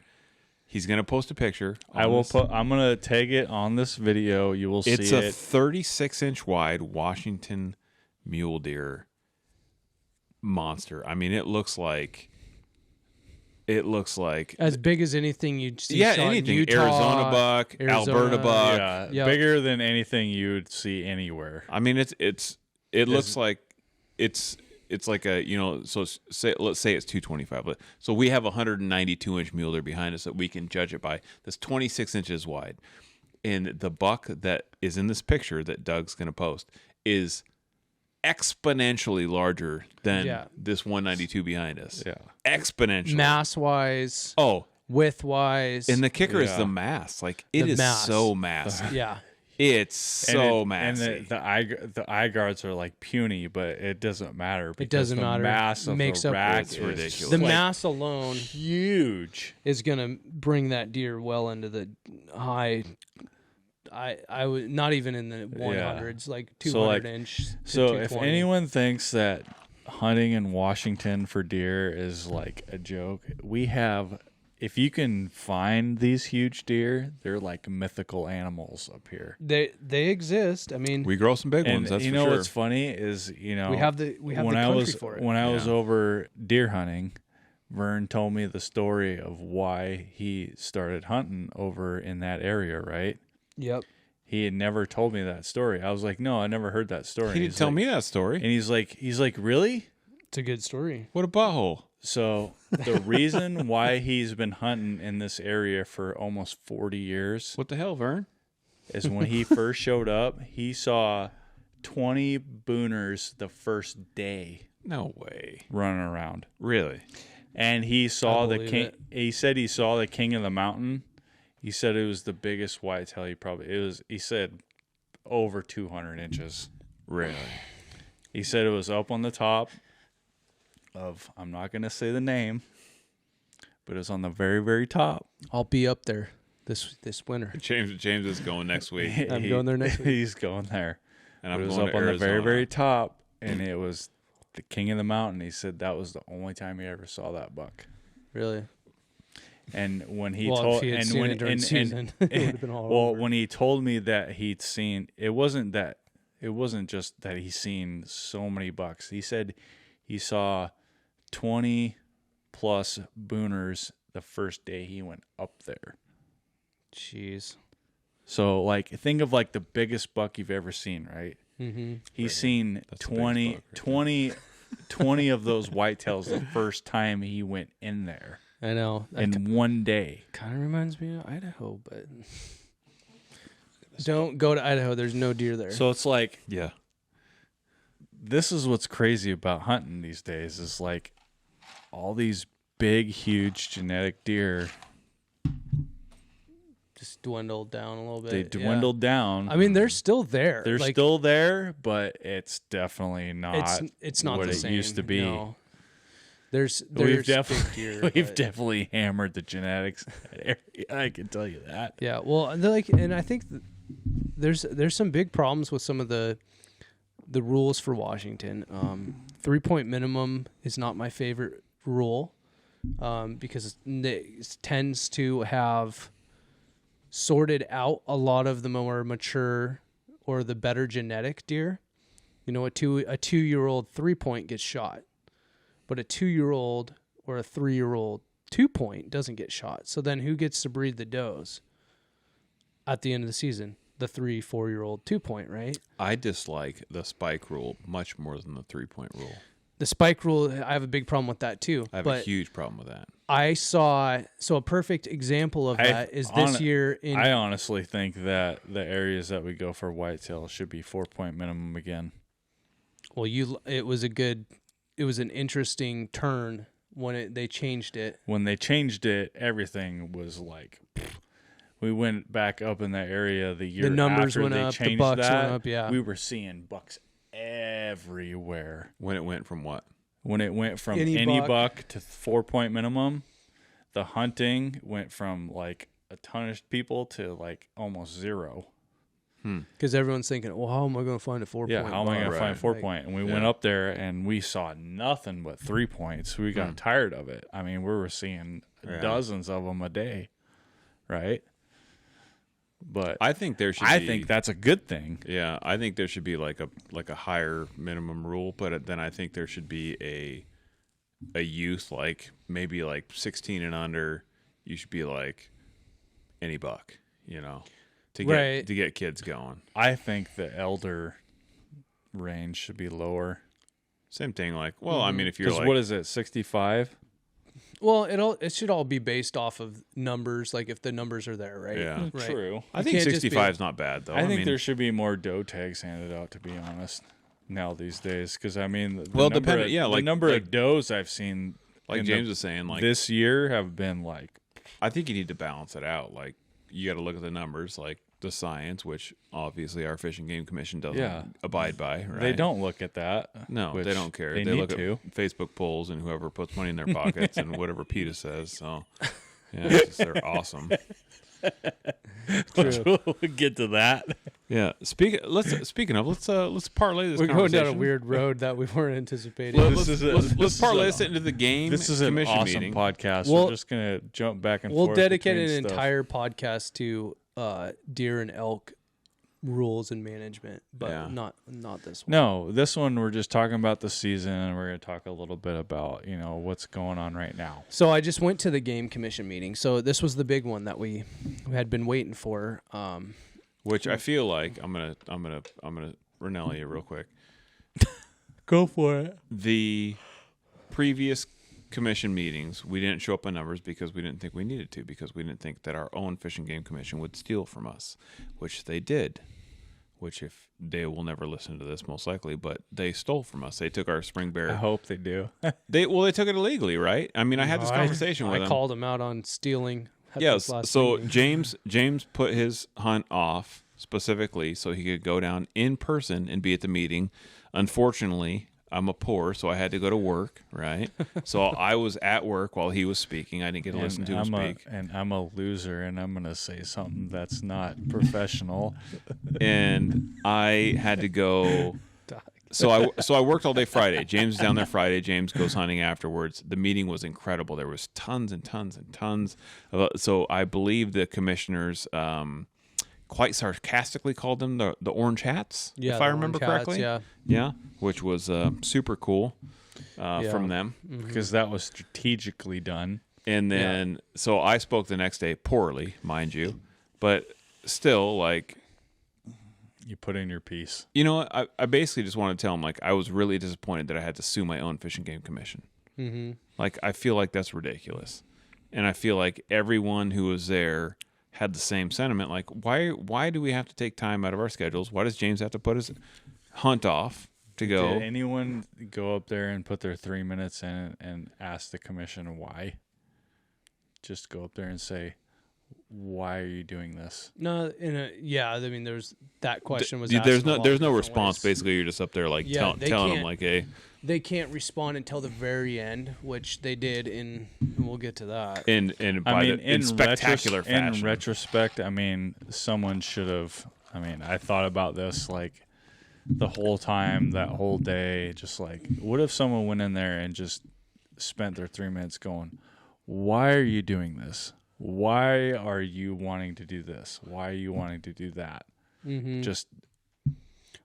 He's gonna post a picture.
I will put. I'm gonna tag it on this video. You will
It's
see
a
it.
36-inch wide Washington mule deer monster. I mean, it looks like
As big as anything you'd see.
yeah,
shot in
anything.
Utah,
Arizona buck,
Arizona,
Alberta buck.
Yeah,
Yep.
bigger than anything you'd see anywhere.
I mean, it looks like it's like a so let's say it's 225. So we have a 192-inch mule deer behind us that we can judge it by. That's 26 inches wide, and the buck that is in this picture that Doug's going to post is exponentially larger than
Yeah.
this 192 behind us.
Yeah.
Exponentially.
Mass wise,
Oh,
width wise,
and the kicker is
Yeah.
the mass. Like it
The
is
mass.
so massive.
yeah.
It's so massive.
And the eye guards are like puny, but it doesn't matter. Because
doesn't
the
matter.
Mass of
Makes
the
up-
rack
It's
is
ridiculous.
The
like
mass alone
huge.
is gonna bring that deer well into the high. I would not even in the 100s, like 200
So, like,
inch. to
So if
220.
anyone thinks that hunting in Washington for deer is like a joke, we have. If you can find these huge deer, they're like mythical animals up here.
they exist. I mean,
we grow some big
And
ones. That's
you
for
know
sure.
what's funny is
we have the
when
country
I was
for it.
when I was
Yeah.
over deer hunting, Vern told me the story of why he started hunting over in that area. Right?
Yep.
He had never told me that story. I was like, no, I never heard that story.
He didn't tell me that story.
And he's like, really?
It's a good story.
What a butthole.
So the reason why he's been hunting in this area for almost 40 years
What the hell, Vern?
is when he first showed up, he saw 20 booners the first day
No way.
running around.
Really?
And he saw
I
the
believe
king.
it.
He said he saw the king of the mountain. He said it was the biggest whitetail he said over 200 inches.
Really?
He said it was up on the top of, I'm not going to say the name, but it was on the very, very top.
I'll be up there this winter.
James is going next week,
I'm going there next week.
He's going there.
and
But
I'm
it was
going
up
to
on the
Arizona.
very, very top, and it was the king of the mountain. He said that was the only time he ever saw that buck.
Really?
And when he
Well,
told,
if he had
and
seen
when
it during season, it would have been all
well,
over.
when he told me that he'd seen, it wasn't just that he's seen so many bucks. He said he saw 20 plus booners the first day he went up there.
Jeez.
So, like, think of like the biggest buck you've ever seen, right?
Mm-hmm.
He's seen
That's the biggest buck right
20 of those whitetails the first time he went in there
I know. That
in one day.
kind of reminds me of Idaho, but don't go to Idaho. There's no deer there.
So it's like,
Yeah.
this is what's crazy about hunting these days is like all these big, huge genetic deer,
just dwindled down a little bit.
they
yeah.
dwindled down.
I mean, they're still there.
They're
Like,
still there, but it's definitely not
it's not
what
the
it
same.
used to be.
No. There's
We've
big
definitely
deer,
we've
but-
definitely hammered the genetics. I can tell you that.
Yeah, well, and I think there's some big problems with some of the rules for Washington. 3-point minimum is not my favorite rule because it tends to have sorted out a lot of the more mature or the better genetic deer. You know, a 2-year-old 3-point gets shot, but a 2-year-old or a 3-year-old 2-point doesn't get shot. So then who gets to breed the does at the end of the season? The 3-4-year-old 2-point, right?
I dislike the spike rule much more than the 3-point rule.
The spike rule, I have a big problem with that too.
I have
but
a huge problem with that.
I saw, so a perfect example of that is this year in.
I honestly think that the areas that we go for whitetail should be 4-point minimum again.
Well, it was an interesting turn when they changed it.
When they changed it, everything was like, we went back up in that area the year
The numbers
after
went
they
up, the
changed
bucks
that.
went up, yeah.
We were seeing bucks everywhere.
When it went from what?
When it went from
Any
any
buck.
buck to 4-point minimum, the hunting went from like a ton of people to like almost zero.
Because everyone's thinking, well, how am I going to find a 4-point?
Yeah, how am I going to
Right.
find 4-point? And we went up there and we saw nothing but 3 points. We got tired of it. I mean, we were seeing dozens of them a day, right? But
I think there should.
I
be,
think that's a good thing.
Yeah, I think there should be like a higher minimum rule, but then I think there should be a youth, like maybe like 16 and under. You should be like any buck, you know, to get kids going.
I think the elder range should be lower.
Same thing, like, well, I mean, if you're
Because
like,
what is it, 65?
Well, it should all be based off of numbers, like if the numbers are there, right?
Yeah.
Right.
True.
I
You
think
can't just be-
65 is not bad though.
I think
mean,
there should be more doe tags handed out, to be honest, now these days. Because, I mean, the
Well,
number
depending-
of,
yeah,
the
like-
number
like-
of does I've seen
like
in
James was saying, like
this year have been like,
I think you need to balance it out. Like you got to look at the numbers, like the science, which obviously our Fish and Game Commission doesn't abide by. Right?
they don't look at that.
No,
which
they don't care.
They
They
need
look
to.
at Facebook polls and whoever puts money in their pockets and whatever PETA says. So, yeah, it's just, they're awesome.
We'll get to that.
Yeah. Speaking of, let's parlay this.
We're going down a
conversation.
weird road that we weren't anticipating.
Let's parlay this into the game.
This is an
commission
awesome
meeting.
podcast.
We'll-
We're just going to jump back and
We'll
forth.
dedicate an
between stuff.
entire podcast to deer and elk rules and management, but
Yeah.
not this one.
No, this one we're just talking about the season, and we're going to talk a little bit about, what's going on right now.
So I just went to the game commission meeting. So this was the big one that we had been waiting for.
Which I feel like I'm gonna Ranella you real quick.
Go for it.
The previous commission meetings, we didn't show up on numbers because we didn't think we needed to, because we didn't think that our own Fish and Game Commission would steal from us, which they did. Which, if they will never listen to this, most likely, but they stole from us. They took our spring bear.
I hope they do.
They took it illegally, right? I mean, I had this conversation with them.
I called him out on stealing.
Yes. So James put his hunt off specifically so he could go down in person and be at the meeting. Unfortunately, I'm a poor, so I had to go to work, right? So I was at work while he was speaking. I didn't get to listen to him speak.
And I'm a loser, and I'm going to say something that's not professional.
And I had to go. So I worked all day Friday. James is down there Friday. James goes hunting afterwards. The meeting was incredible. There was tons and tons and tons. So I believe the commissioners quite sarcastically called them the orange hats, if I remember correctly. Yeah, which was super cool from them.
Because that was strategically done.
And then, so I spoke the next day, poorly, mind you, but still, like...
You put in your piece.
You know what? I basically just want to tell them, like, I was really disappointed that I had to sue my own Fish and Game Commission. Mm-hmm. Like, I feel like that's ridiculous. And I feel like everyone who was there had the same sentiment. Like, why do we have to take time out of our schedules? Why does James have to put his hunt off to go?
Did anyone go up there and put their 3 minutes in and ask the commission why? Just go up there and say, why are you doing this?
No, I mean, there's that question was.
There's no response. Ways. Basically, you're just up there like telling them like, hey.
They can't respond until the very end, which they did, and we'll get to that.
In spectacular fashion.
In retrospect, I mean, someone should have. I mean, I thought about this like the whole time, that whole day. Just like, what if someone went in there and just spent their 3 minutes going, "Why are you doing this? Why are you wanting to do this? Why are you wanting to do that?" Mm-hmm.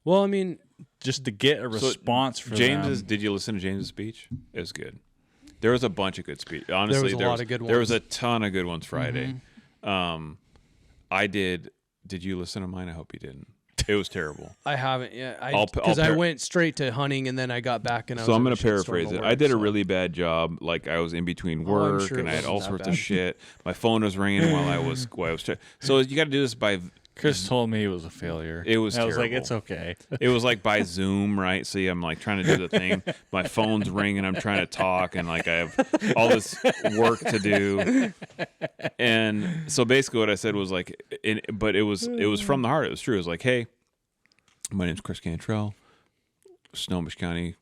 Well, I mean,
just to get a response from James's.
Did you listen to James's speech? It was good. There was a bunch of good speech. Honestly,
there was a lot of good ones.
There was a ton of good ones Friday. Mm-hmm. I did. Did you listen to mine? I hope you didn't. It was terrible.
I haven't yet. Because I went straight to hunting and then I got back and I was.
So I'm going to paraphrase it. I did a really bad job. Like I was in between work and I had all sorts of shit. My phone was ringing while I was. So you got to do this by.
Chris told me it was a failure.
It was.
I was like, it's okay.
It was like by Zoom, right? See, I'm like trying to do the thing. My phone's ringing. I'm trying to talk, and like I have all this work to do. And so basically, what I said was like, but it was from the heart. It was true. It was like, hey, my name's Chris Cantrell, Snohomish County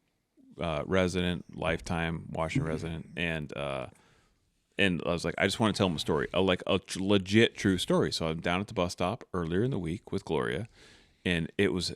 resident, lifetime Washington resident, and I was like, I just want to tell them a story, a legit true story. So I'm down at the bus stop earlier in the week with Gloria, and it was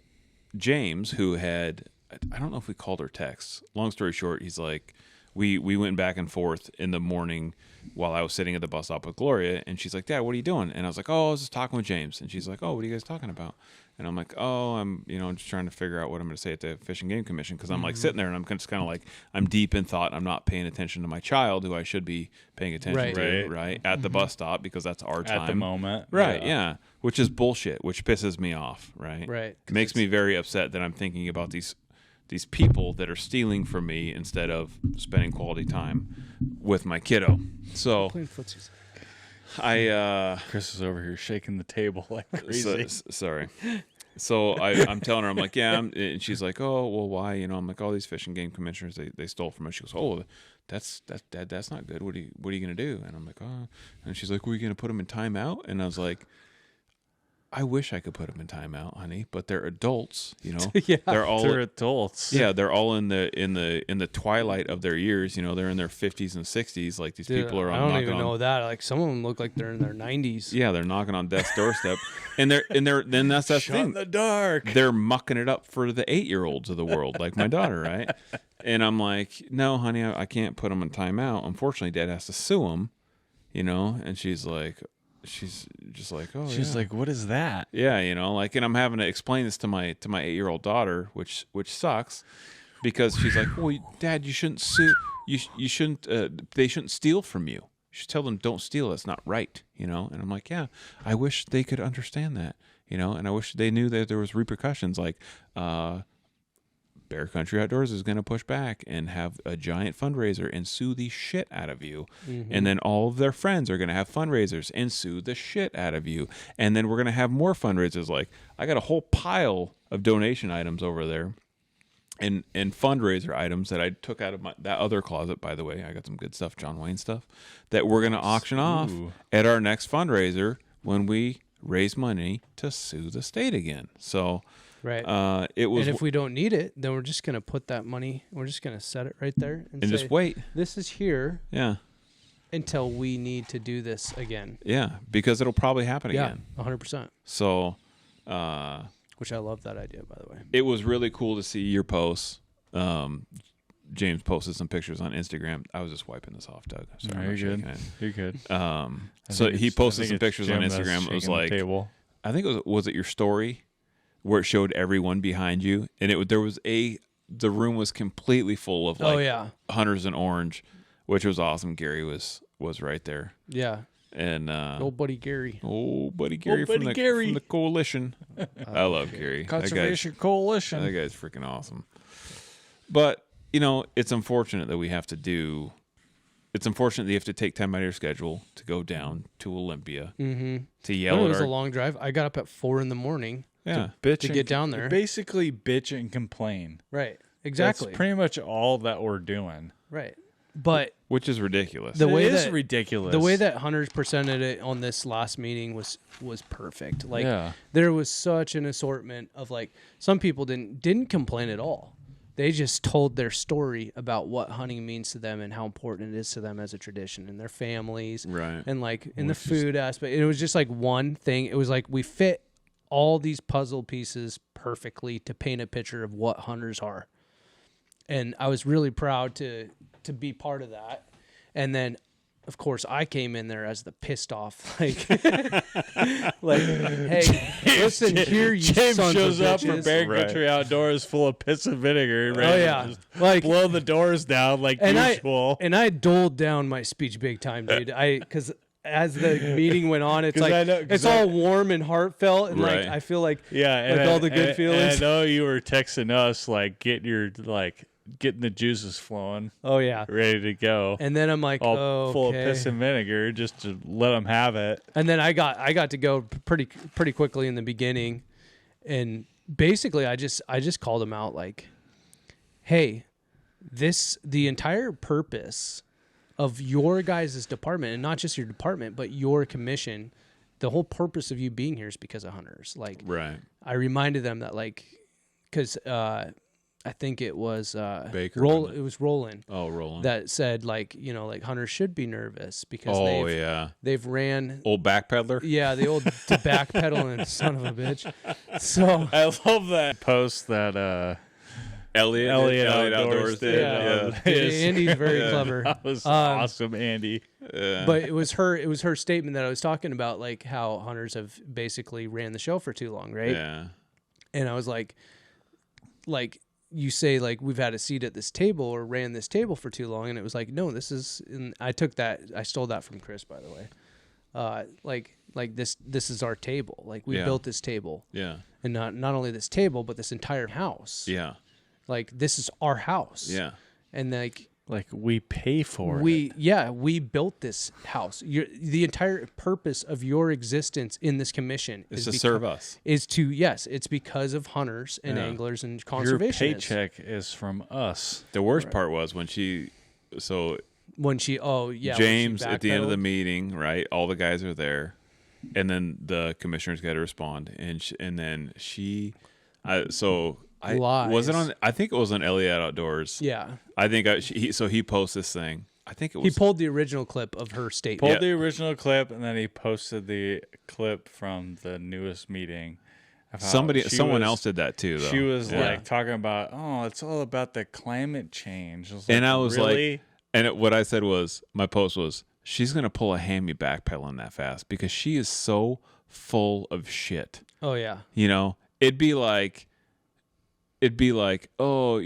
James who had, I don't know if we called her texts. Long story short, he's like, we went back and forth in the morning while I was sitting at the bus stop with Gloria, and she's like, Dad, what are you doing? And I was like, oh, I was just talking with James. And she's like, oh, what are you guys talking about? And I'm like, oh, I'm just trying to figure out what I'm going to say at the Fish and Game Commission, because I'm like sitting there and I'm just kind of like, I'm deep in thought. I'm not paying attention to my child, who I should be paying attention to, right? At the bus stop, because that's our time.
At the moment.
Right, yeah. Which is bullshit, which pisses me off, right?
Right.
It makes me very upset that I'm thinking about these people that are stealing from me instead of spending quality time with my kiddo. So
Chris is over here shaking the table like crazy.
Sorry. So I'm telling her, I'm like, yeah, and she's like, oh, well, why? I'm like, all these Fish and Game commissioners, they stole from us. She goes, oh, that's Dad, that's not good. What are you gonna do? And I'm like, oh, and she's like, well, you gonna put them in timeout? And I was like, I wish I could put them in timeout, honey, but they're adults,
Yeah,
they're adults.
Yeah, they're all in the twilight of their years. They're in their 50s and 60s. Like these people are.
I don't even know that. Like some of them look like they're in their 90s.
Yeah, they're knocking on death's doorstep, and then that's that
Shut
thing.
in the dark.
They're mucking it up for the 8-year-olds of the world, like my daughter, right? And I'm like, no, honey, I can't put them in timeout. Unfortunately, Dad has to sue them. And she's like. She's just like, oh,
she's like, what is that?
Yeah, and I'm having to explain this to my 8-year-old daughter, which sucks, because she's like, well, Dad, you shouldn't sue. You shouldn't. They shouldn't steal from you. You should tell them don't steal. That's not right. And I'm like, yeah, I wish they could understand that. And I wish they knew that there was repercussions, like Bear Country Outdoors is going to push back and have a giant fundraiser and sue the shit out of you. And then all of their friends are going to have fundraisers and sue the shit out of you. And then we're going to have more fundraisers. Like, I got a whole pile of donation items over there and fundraiser items that I took out of that other closet, by the way. I got some good stuff, John Wayne stuff, that we're going to auction off at our next fundraiser when we raise money to sue the state again. So...
Right.
It was,
and if we don't need it, then we're just going to put that money, we're just going to set it right there and say,
just wait.
This is here until we need to do this again.
Yeah, because it'll probably happen again.
100%.
So,
which I love that idea, by the way.
it was really cool to see your posts. James posted some pictures on Instagram. I was just wiping this off, Doug. Sorry,
No,
I'm
you're
shaking
good.
it.
You're good.
So he posted some pictures on
Jim that's
Instagram. It was
shaking the
like,
table.
I think was it your story where it showed everyone behind you, and the room was completely full of hunters in orange, which was awesome. Gary was right there.
Yeah.
And
old buddy Gary.
Old buddy Gary from the coalition. I love Gary.
Conservation Coalition.
That guy's freaking awesome. But, it's unfortunate that we have to do... It's unfortunate that you have to take time out of your schedule to go down to Olympia to yell at
It was a long drive. I got up at 4 a.m.
Yeah.
Bitch
to get down there.
Basically bitch and complain.
Right. Exactly.
That's pretty much all that we're doing.
Right. But
which is ridiculous.
It is ridiculous.
The way that hunters presented it on this last meeting was perfect. Like there was such an assortment of some people didn't complain at all. They just told their story about what hunting means to them and how important it is to them as a tradition and their families.
Right.
And in the food aspect. It was just one thing. It was like we fit all these puzzle pieces perfectly to paint a picture of what hunters are. And I was really proud to be part of that. And then, of course, I came in there as the pissed off, hey, listen here, you
James
sons
shows
of
up for
bitches.
Bear Country Outdoors full of piss and vinegar.
Oh, yeah.
Just blow the doors down usual.
And I doled down my speech big time, dude. Because as the meeting went on, it's it's all warm and heartfelt, and I feel like all the good feelings.
And I know you were texting us getting the juices flowing.
Oh yeah,
ready to go.
And then I'm like,
full of piss and vinegar, just to let them have it.
And then I got to go pretty quickly in the beginning, and basically I just called them out hey, the entire purpose of your guys' department, and not just your department, but your commission, the whole purpose of you being here is because of hunters.
Right.
I reminded them that because I think it was
Baker.
It was Roland.
Oh, Roland.
That said hunters should be nervous because they've ran
old backpedaler.
Yeah, the old backpedaling son of a bitch. So
I love that post that Elliot Outdoors did.
Yeah. Andy's very clever.
That was awesome, Andy.
But it was her statement that I was talking about, how hunters have basically ran the show for too long, right?
Yeah.
And I was like you say we've had a seat at this table or ran this table for too long, and it was no, this is. And I stole that from Chris, by the way. This is our table. We built this table.
Yeah.
And not only this table, but this entire house.
Yeah.
This is our house.
Yeah.
And
we pay for it.
We built this house. The entire purpose of your existence in this commission
is to serve us.
It's because of hunters and anglers and conservationists.
Your paycheck is from us.
The worst part was when James at the end of the meeting, right? All the guys are there, and then the commissioner's got to respond, and then was it on? I think it was on Elliot Outdoors.
Yeah,
I think he posts this thing. I think it was.
He pulled the original clip of her statement.
Pulled the original clip, and then he posted the clip from the newest meeting.
Someone else did that too. Though.
She was talking about, it's all about the climate change.
I was
really?
What I said was, my post was, she's gonna pull a hammy backpedaling that fast because she is so full of shit.
Oh yeah.
It'd be like it'd be like, oh,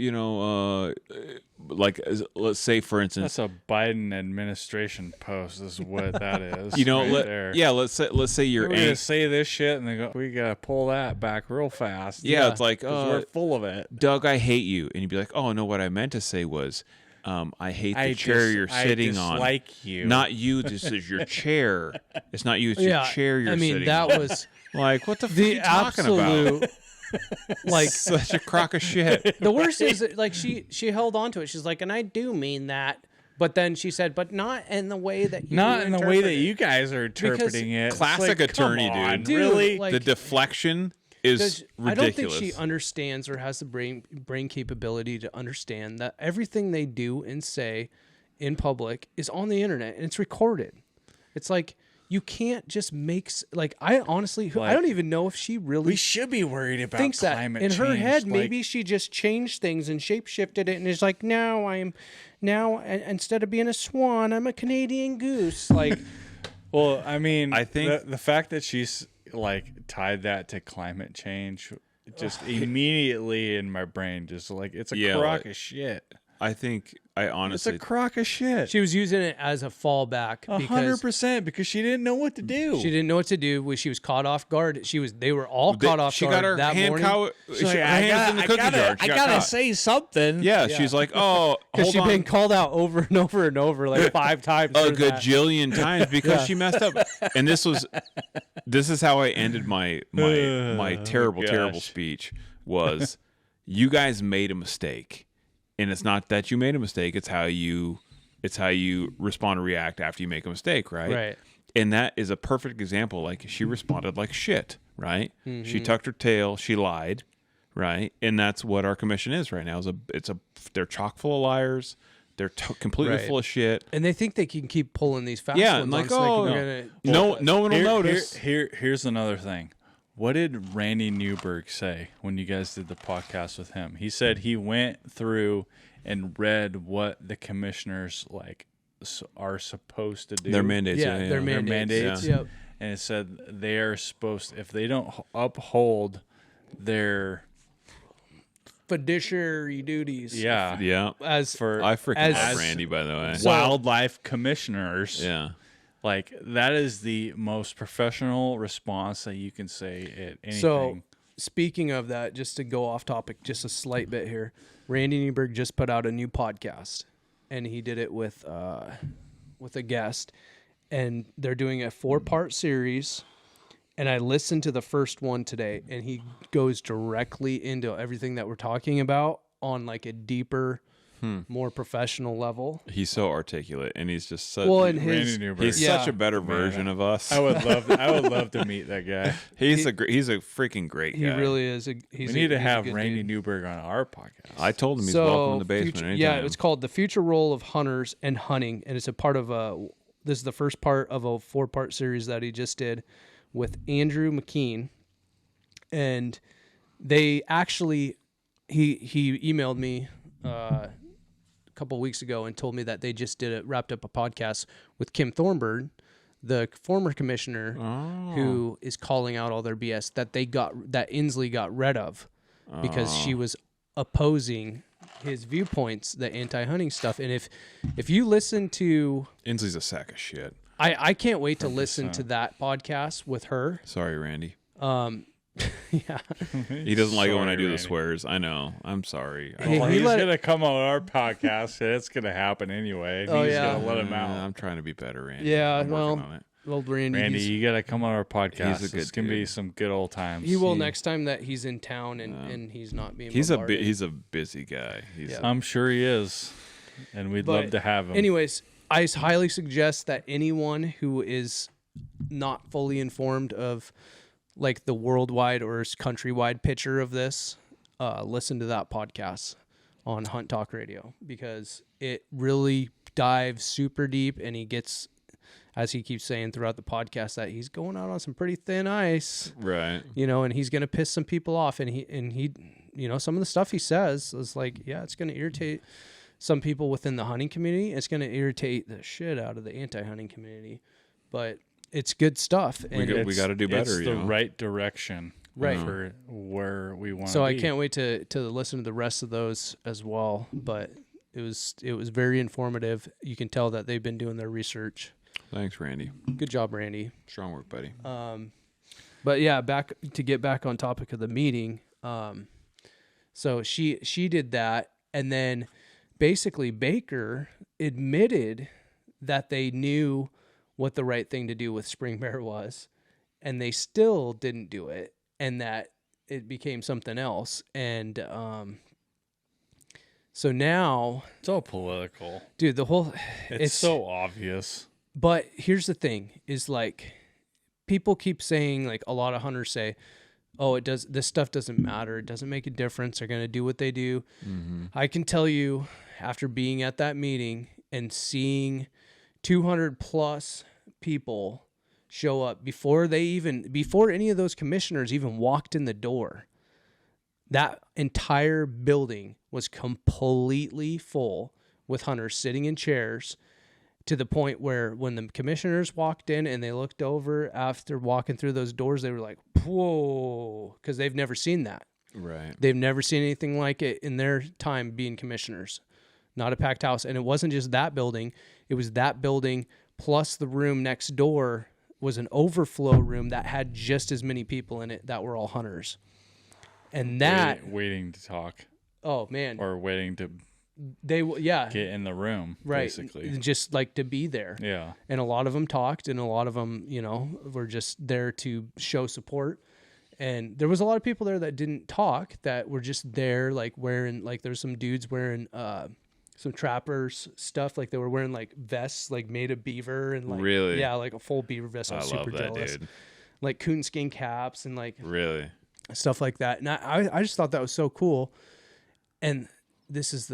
like let's say for instance,
That's a Biden administration post. Is what that is.
Let's say you're
We're gonna say this shit, and they go, we gotta pull that back real fast.
Yeah, it's like,
'cause we're full of it.
Doug, I hate you, and you'd be like, oh no, what I meant to say was, I hate the chair you're sitting on.
I dislike you.
Not you. This is your chair. It's not you. It's your chair you're sitting on.
That was
like, what the fuck are you talking about?
Like
such a crock of shit.
The worst is like she held on to it. She's like, and I do mean that, but then she said, but not in the way that you
not in the way that you guys are interpreting it.
Classic
like,
attorney,
on,
dude.
Really,
the deflection is ridiculous.
I don't think she understands or has the brain capability to understand that everything they do and say in public is on the internet and it's recorded. It's like. You can't just I honestly, I don't even know if she really
we should be worried about
thinks that
climate
in her
change.
head. Maybe she just changed things and shape-shifted it and is like, now instead of being a swan, I'm a Canadian goose. Like,
well, I mean,
I think
the fact that she's like tied that to climate change just immediately in my brain, just like it's a crock of shit.
I honestly,
it's a crock of shit.
She was using it as a fallback.
100% because she didn't know what to do.
She didn't know what to do. When she was caught off guard. They were all caught off guard.
She got her
that
hand
morning.
I gotta say something.
Yeah, she's like, oh,
because she'd been called out over and over and over, like 5 times.
A gajillion times because she messed up. And this is how I ended my terrible speech was, you guys made a mistake. And it's not that you made a mistake; it's how you respond or react after you make a mistake, right?
Right.
And that is a perfect example. Like she responded like shit, right? Mm-hmm. She tucked her tail, she lied, right? And that's what our commission is right now. They're chock full of liars. They're completely full of shit,
and they think they can keep pulling these fast
ones.
And
like,
no
one will notice.
Here's another thing. What did Randy Newberg say when you guys did the podcast with him? He said he went through and read what the commissioners are supposed to do.
Their mandates.
Their mandates.
Yeah. Yep. And it said they are supposed, if they don't uphold their
fiduciary duties.
Yeah.
Yeah.
I freaking
love Randy, by the way.
Wildlife commissioners.
Yeah.
Like, that is the most professional response that you can say at anything.
So, speaking of that, just to go off topic, just a slight bit here. Randy Newberg just put out a new podcast, and he did it with a guest, and they're doing a 4-part series. And I listened to the first one today, and he goes directly into everything that we're talking about on like a deeper, more professional level.
He's so articulate, and he's just such.
Well,
he's such a better version of us.
I would love to meet that guy.
He's a freaking great guy.
He really is.
We need to have Randy Newberg on our podcast.
I told him he's welcome in the basement anytime.
Yeah, it's called The Future Role of Hunters and Hunting, and it's a part of this is the first part of a 4-part series that he just did with Andrew McKean. And they actually, he emailed me a couple of weeks ago and told me that they just wrapped up a podcast with Kim Thornburg, the former commissioner, who is calling out all their BS that Inslee got rid of because she was opposing his viewpoints, the anti-hunting stuff. And if you listen to
Inslee's a sack of shit.
I can't wait to listen to that podcast with her.
Sorry, Randy.
Yeah.
He doesn't like it when I do the swears. I know. I'm sorry.
He's going to come on our podcast. It's going to happen anyway. He's going to let him out.
I'm trying to be better, Randy.
Yeah,
old Randy, you got to come on our podcast. It's going to be some good old times.
He will next time that he's in town and he's not being
he's a busy guy.
I'm sure he is. And we'd love to have him.
Anyways, I highly suggest that anyone who is not fully informed of like the worldwide or countrywide picture of this, listen to that podcast on Hunt Talk Radio, because it really dives super deep, and he gets, as he keeps saying throughout the podcast, that he's going out on some pretty thin ice,
right?
And he's going to piss some people off, and he some of the stuff he says is like, yeah, it's going to irritate some people within the hunting community. It's going to irritate the shit out of the anti-hunting community, but it's good stuff. And
we got to do better.
It's the right direction.
Right.
for where we want.
So I can't wait to listen to the rest of those as well. But it was very informative. You can tell that they've been doing their research.
Thanks, Randy.
Good job, Randy.
Strong work, buddy.
But yeah, get back on topic of the meeting. So she did that, and then basically Baker admitted that they knew what the right thing to do with Spring Bear was, and they still didn't do it, and that it became something else. And so now
It's all political.
dude, the whole
It's so obvious.
But here's the thing is like people keep saying, like a lot of hunters say, oh, this stuff doesn't matter. It doesn't make a difference. They're going to do what they do. Mm-hmm. I can tell you after being at that meeting and seeing 200 plus people show up before any of those commissioners even walked in the door, that entire building was completely full with hunters sitting in chairs, to the point where when the commissioners walked in and they looked over after walking through those doors, they were like, whoa, because they've never seen that.
Right.
They've never seen anything like it in their time being commissioners. Not a packed house. And it wasn't just that building. It was that building plus the room next door was an overflow room that had just as many people in it that were all hunters. And that...
Waiting to talk.
Oh, man.
Or waiting to...
get
in the room,
right,
basically.
Just like to be there.
Yeah.
And a lot of them talked, and a lot of them, were just there to show support. And there was a lot of people there that didn't talk, that were just there, like wearing, like there's some dudes wearing some trappers stuff, like they were wearing like vests, like made of beaver, and like
really,
yeah, like a full beaver vest. I was super
love that,
jealous.
dude.
Like coonskin caps and like
really
stuff like that. And I just thought that was so cool. And this is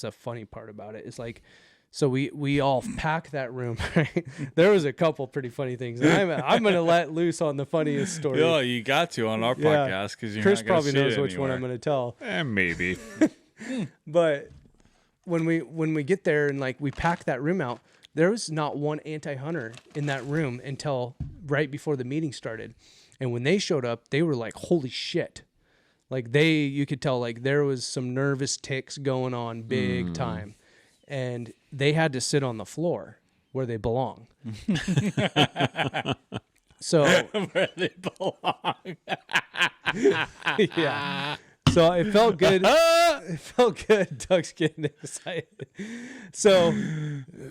a funny part about it. It's like, so we all pack that room, right? There was a couple pretty funny things. And I'm going to let loose on the funniest story.
Yeah, you got to on our podcast because
Chris
not
probably knows which
anywhere.
one I'm going to tell.
Maybe.
But when we get there and like we pack that room out, there was not one anti-hunter in that room until right before the meeting started. And when they showed up, they were like, holy shit. Like you could tell like there was some nervous tics going on big time, and they had to sit on the floor where they belong. So
Where they belong.
yeah. So it felt good. It felt good. Doug's getting excited. So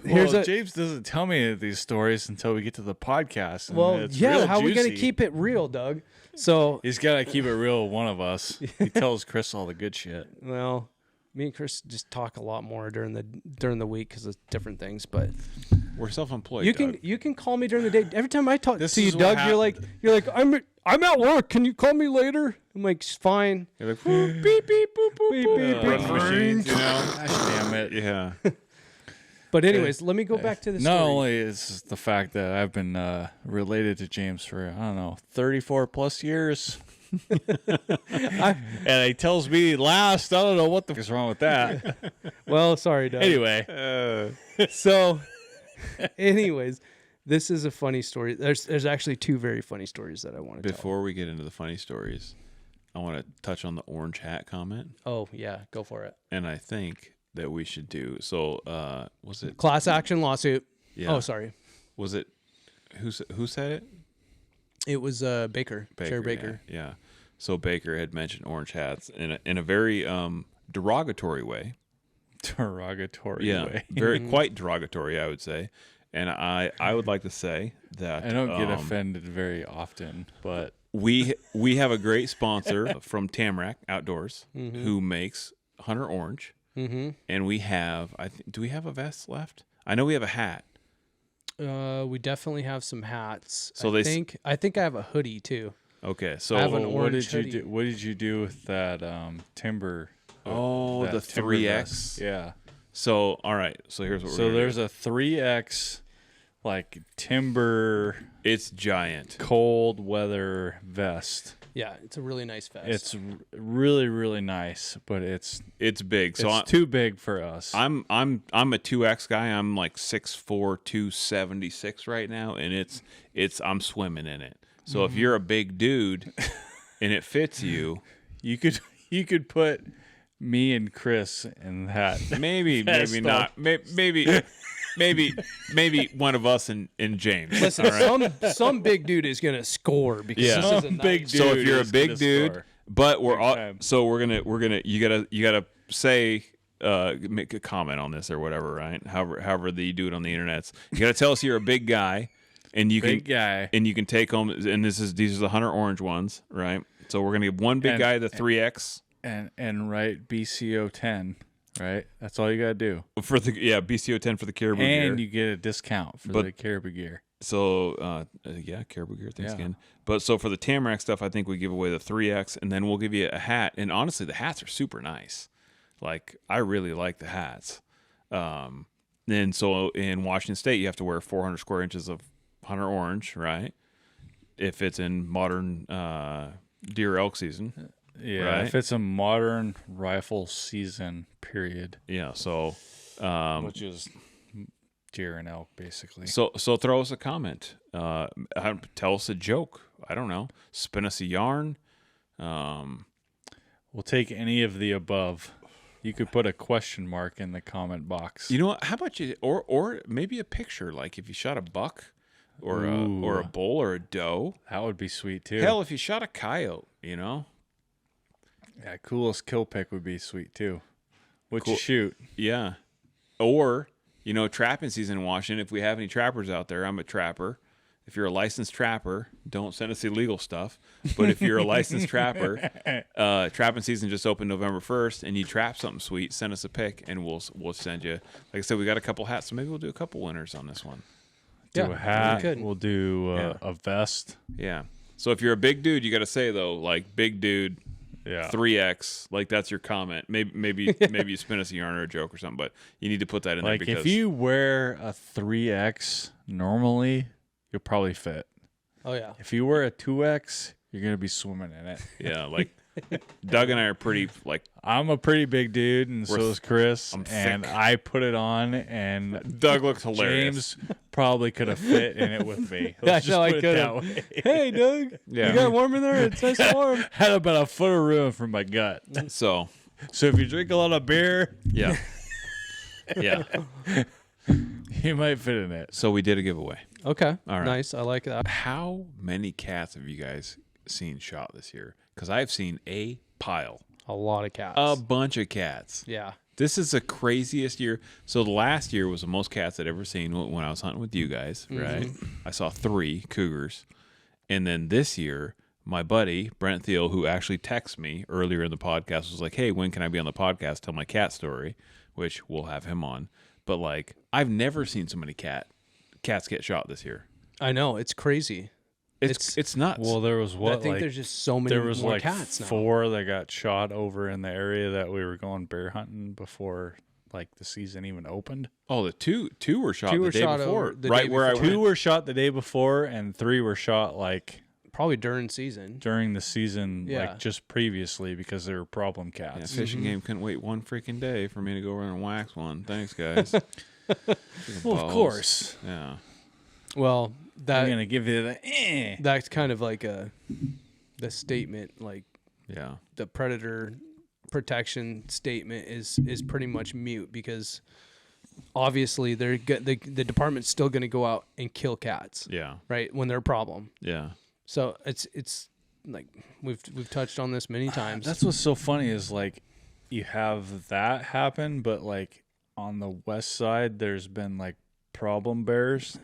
James doesn't tell me any of these stories until we get to the podcast. And
well,
it's
yeah.
real
How are we gonna
juicy.
keep it real, Doug? So
He's got to keep it real with one of us. He tells Chris all the good shit.
well, me and Chris just talk a lot more during the week because of different things. But
We're self-employed.
you can call me during the day. Every time I talk
This
to you,
is what
Doug, you're like I'm at work. Can you call me later? I'm like, fine.
You're like, beep, beep, boop, boop,
Beep,
boop.
beep,
Running
beep.
machines, you know?
Gosh damn it.
Yeah.
But anyways, let me go back to the story.
Not only is the fact that I've been related to James for, 34 plus years. And he tells me last, I don't know what the fuck is wrong with that.
Well, sorry, Doug.
Anyway.
So, anyways, this is a funny story. There's actually two very funny stories that I want to tell.
Before we get into the funny stories, I want to touch on the orange hat comment.
Oh, yeah, go for it.
And I think that we should do, so, was it?
Class action lawsuit.
Yeah.
Oh, sorry.
Was it, who said it?
It was Baker. Chair Baker.
Yeah. So Baker had mentioned orange hats in a very derogatory way.
Derogatory way.
Very quite derogatory, I would say. And I would like to say that
I don't get offended very often, but
we have a great sponsor from Tamarack Outdoors who makes Hunter Orange, and we have do we have a vest left? I know we have a hat.
We definitely have some hats.
So
I think I have a hoodie too.
Okay, so
I have an
what
orange
did you
hoodie.
do? What did you do with that timber?
Oh,
that
the
timber
3X.
vest? Yeah.
So all right, so here's what we're
So
gonna
there's
do.
a 3X like timber
It's giant.
cold weather vest.
Yeah, it's a really nice vest.
It's really really nice, but it's
It's big. So
it's too big for us.
I'm a 2X guy. I'm like 6'4", 276 right now, and I'm swimming in it. So if you're a big dude and it fits you,
You could put me and Chris in that.
maybe
Pedestal.
not. Maybe one of us and James.
Listen,
all right?
some big dude is gonna score because
Yeah.
this is a
Some
nice,
big dude.
So if you're a
is
big
gonna
dude,
score.
but we're all
time.
so we're gonna you gotta say make a comment on this or whatever, right? However you do it on the internets. You gotta tell us you're a big guy and you
Big
can
guy.
and you can take home and these are the Hunter Orange ones, right? So we're gonna give one big
And-
guy the 3X
And write BCO 10, right? That's all you gotta do.
for the BCO 10 for the Caribou
And
gear.
you get a discount for
But-
the Caribou gear.
So Caribou gear, thanks
Yeah.
again. But so for the Tamarack stuff, I think we give away the 3X, and then we'll give you a hat. And honestly, the hats are super nice. Like I really like the hats. And so in Washington State, you have to wear 400 square inches of Hunter Orange, right? If it's in modern deer elk season,
Yeah,
Right.
if it's a modern rifle season period,
yeah. So
which is deer and elk, basically.
So throw us a comment. Tell us a joke. I don't know. Spin us a yarn.
We'll take any of the above. You could put a question mark in the comment box.
You know what? How about you or maybe a picture, like if you shot a buck or a bull or a doe.
That would be sweet too.
Hell, if you shot a coyote, you know?
Yeah, coolest kill pick would be sweet too. What
Cool.
you shoot?
Yeah. Or, trapping season in Washington, if we have any trappers out there, I'm a trapper. If you're a licensed trapper, don't send us illegal stuff. But if you're a licensed trapper, trapping season just opened November 1st, and you trap something sweet, send us a pic, and we'll send you. Like I said, we got a couple hats, so maybe we'll do a couple winners on this one.
Do
Yeah,
a hat.
we could.
We'll do
Yeah.
a vest.
Yeah. So if you're a big dude, you got to say though, like big dude,
Yeah.
3X, like that's your comment. Maybe you spin us a yarn or a joke or something, but you need to put that in
Like
there because
if you wear a 3X normally, you'll probably fit.
Oh yeah.
If you wear a 2X, you're gonna be swimming in it.
yeah, like Doug and I are pretty like
I'm a pretty big dude, and so is Chris.
I'm
and
thick.
I put it on, and
Doug looks hilarious.
James probably could have fit in it with me.
Yeah,
Let's just
no, I
put it that
could've.
way.
Hey, Doug.
Yeah.
You got warm in there? It's nice and warm.
Had about a foot of room for my gut.
So
So if you drink a lot of beer,
yeah, yeah.
you might fit in it.
So we did a giveaway.
Okay.
All right.
Nice. I like that.
How many cats have you guys seen shot this year? Because I've seen a pile,
A lot of cats.
a bunch of cats.
Yeah.
This is the craziest year. So the last year was the most cats I'd ever seen when I was hunting with you guys, right? I saw 3 cougars. And then this year, my buddy, Brent Thiel, who actually texted me earlier in the podcast, was like, hey, when can I be on the podcast? Tell my cat story, which we'll have him on. But like, I've never seen so many cats get shot this year.
I know. It's crazy.
It's nuts.
Well, there was
I think there's just so many
there was
more
like
cats now.
4 that got shot over in the area that we were going bear hunting before like the season even opened.
oh, the two were shot
Two
the
were
day
shot
before,
over the
right
day
where I
before.
2
went.
were shot the day before, and 3 were shot like
Probably during season.
during the season,
Yeah.
like just previously because they were problem
Yeah,
cats.
fishing game couldn't wait one freaking day for me to go around and wax one. Thanks, guys.
Well, of course,
Yeah.
Well,
I'm
that
gonna give you the.
that's kind of like the statement, like
Yeah.
the predator protection statement is pretty much mute because obviously the department's still going to go out and kill cats,
Yeah.
right, when they're a problem.
Yeah.
So it's like we've touched on this many times.
That's what's so funny is like you have that happen, but like on the west side, there's been like problem bears,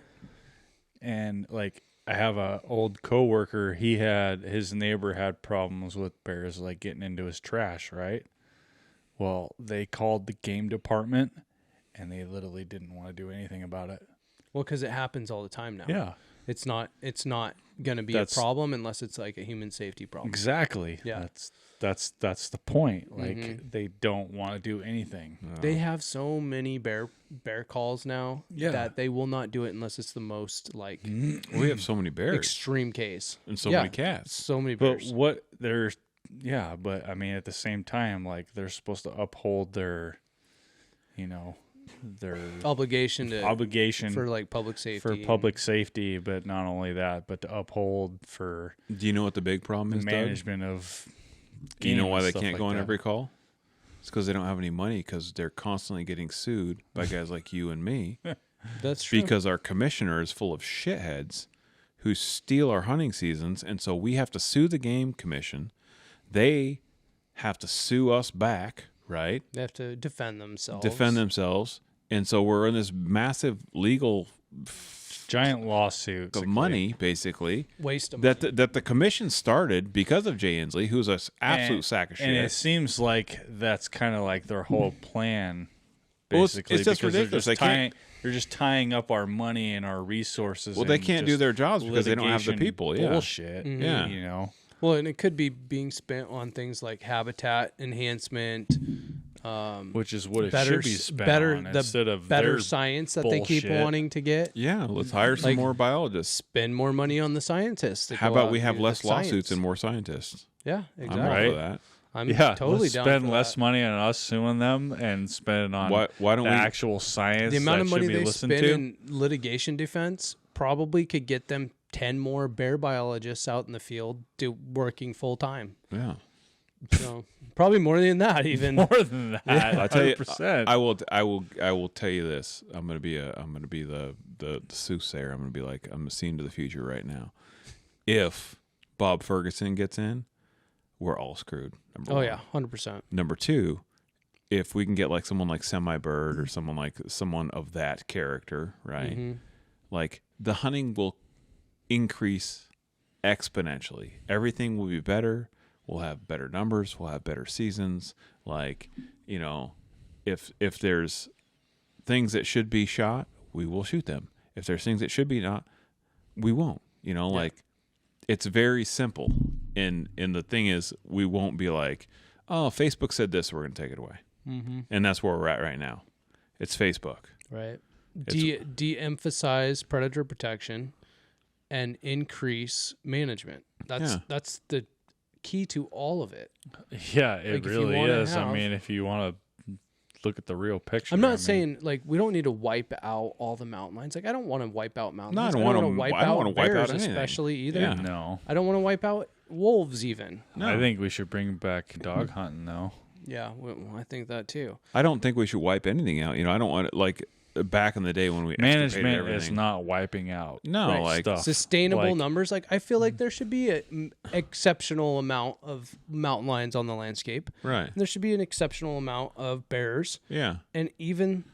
and like I have a old coworker. His neighbor had problems with bears like getting into his trash, right? Well, they called the game department, and they literally didn't want to do anything about it.
well, because it happens all the time now.
Yeah,
It's not going to be
That's-
a problem unless it's like a human safety problem.
exactly.
Yeah.
That's the point. Like they don't want to do anything.
They have so many bear calls now
Yeah.
that they will not do it unless it's the most like
We have so many bears
extreme case.
and so
Yeah.
many cats.
So many
But
bears.
what they're, yeah, but I mean, at the same time, like they're supposed to uphold their, their
obligation
obligation
for like public safety.
for public safety, but not only that, but to uphold for
Do you know what the big problem
the
is, Doug?
management of.
Do you know
game
why
and
they
stuff
can't
like
go on
that.
every call? It's because they don't have any money because they're constantly getting sued by guys like you and me
That's true.
because our commissioner is full of shitheads who steal our hunting seasons. And so we have to sue the game commission. They have to sue us back, right?
they have to defend themselves.
Defend themselves. And so we're in this massive legal
Giant lawsuit
of money, basically,
Waste of
that
money.
that the commission started because of Jay Inslee, who's an absolute sack of shit.
And it seems like that's kind of like their whole plan,
Well, it's
basically.
just
because
ridiculous.
They're just tying up our money and our resources.
Well, they
and
can't do
just
their jobs because they don't have the
litigation
people. Yeah.
bullshit.
Yeah.
You know.
Well, and it could be being spent on things like habitat enhancement,
Which is what it
better,
should be spent
better,
on
the
instead of
better
their
science that they keep
bullshit.
wanting to get.
Yeah, let's hire some
Like-
more biologists.
Spend more money on the scientists. to
How
go
about
out
we
and
have
do
less
the
lawsuits
science.
and more scientists?
Yeah,
I'm
exactly.
all
Right.
for that.
I'm
Yeah,
totally
let's
down
spend
for
less
that.
money on us suing them and spend it on
Why don't
the
we?
actual science.
The amount
that
of money
should be
they
listened
spend
to.
in litigation defense probably could get them 10 more bear biologists out in the field working full time.
Yeah,
So probably more than that, even.
More than that,
I tell you,
100%.
I will tell you this. I'm gonna be the soothsayer. I'm gonna be like, I'm seeing to the future right now. If Bob Ferguson gets in, we're all screwed. Number
Oh
one.
yeah, 100%.
Number two, if we can get like someone like Semi Bird or someone of that character, right?
Mhm.
Like the hunting will increase exponentially. Everything will be better. We'll have better numbers. We'll have better seasons. Like, you know, if there's things that should be shot, we will shoot them. If there's things that should be not, we won't. You know, like it's very simple. And the thing is, we won't be like, oh, Facebook said this, we're going to take it away.
Mm-hmm.
And that's where we're at right now. It's Facebook.
Right. De-emphasize predator protection and increase management. That's the key to all of it.
Yeah, it
Like, if you
really
wanna
is. I
have-
mean, if you want to look at the real picture,
I'm not
I mean,
saying like we don't need to wipe out all the mountain lions. Like I don't want to wipe out mountain
No, I
lions.
don't
I
wanna-
don't want to
I don't
wipe
wanna
out
wipe out
bears,
anything.
especially either.
Yeah.
no.
I don't want to wipe out wolves even.
No.
I think we should bring back dog hunting though.
Yeah, well, I think that too.
I don't think we should wipe anything out. You know, I don't want it like back in the day when we excavated
Management is
everything.
not wiping out.
No,
Right.
like
stuff.
Sustainable
Like-
numbers. Like I feel like there should be an exceptional amount of mountain lions on the landscape.
right.
There should be an exceptional amount of bears,
Yeah,
and even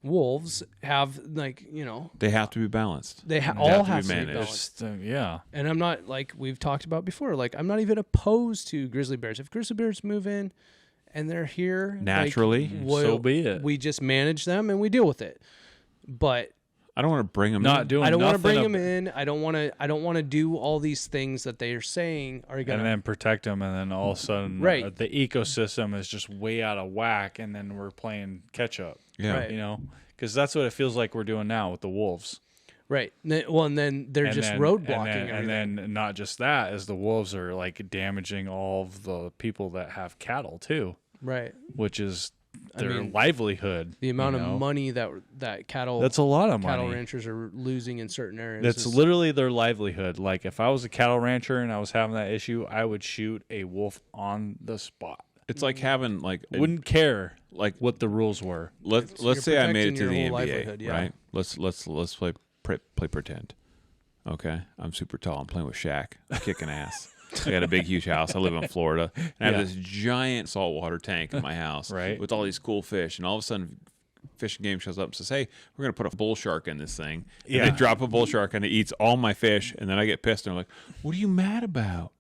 wolves have like
they have to be balanced.
they
They
all
have
have
to
to
be
be
managed.
balanced.
Just, yeah.
And I'm not like we've talked about before. Like I'm not even opposed to grizzly bears. If grizzly bears move in and they're here like,
Naturally.
So be it.
We just manage them and we deal with it. But
I don't want to bring them.
Not
in.
doing.
I don't want to
nothing
bring them
ab-
in. I don't want to do all these things that they are saying are
and
gonna.
then protect them, and then all of a sudden,
Right.
the ecosystem is just way out of whack, and then we're playing catch up.
Yeah.
Right.
You know, because that's what it feels like we're doing now with the wolves.
Right. Well, and then they're
And
just
then-
roadblocking
and
everything.
then not just that, as the wolves are like damaging all of the people that have cattle too,
right.
which is
I
their
mean,
livelihood.
The amount
you know?
of money that cattle
That's a lot of
cattle
money.
ranchers are losing in certain areas.
That's
is-
literally their livelihood. Like if I was a cattle rancher and I was having that issue, I would shoot a wolf on the spot.
It's like having like
Wouldn't care
like
what the rules were.
let's
you're
say I made it to
protecting
the
your whole
NBA,
livelihood, yeah.
right? Let's play pretend. Okay, I'm super tall. I'm playing with Shaq. I'm kicking ass. I got a big, huge house. I live in Florida. And I
Yeah.
have this giant saltwater tank in my house
Right.
with all these cool fish. And all of a sudden, Fish and Game shows up and says, hey, we're going to put a bull shark in this thing. And
Yeah.
they drop a bull shark and it eats all my fish. And then I get pissed and I'm like, what are you mad about?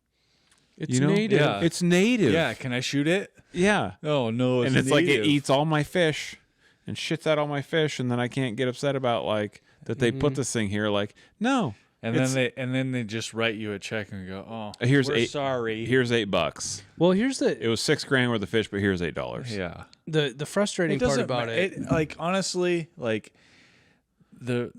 it's
You know?
native.
Yeah.
It's native.
Yeah, can I shoot it?
Yeah.
Oh no,
And it's like it eats all my fish and shits out all my fish. And then I can't get upset about like that they put this thing here. Like, no.
And then they just write you a check and go, oh,
Here's
we're sorry.
Here's $8.
Well, here's
It was $6 grand worth of fish, but here's $8.
Yeah.
the frustrating part about it.
Like honestly, like the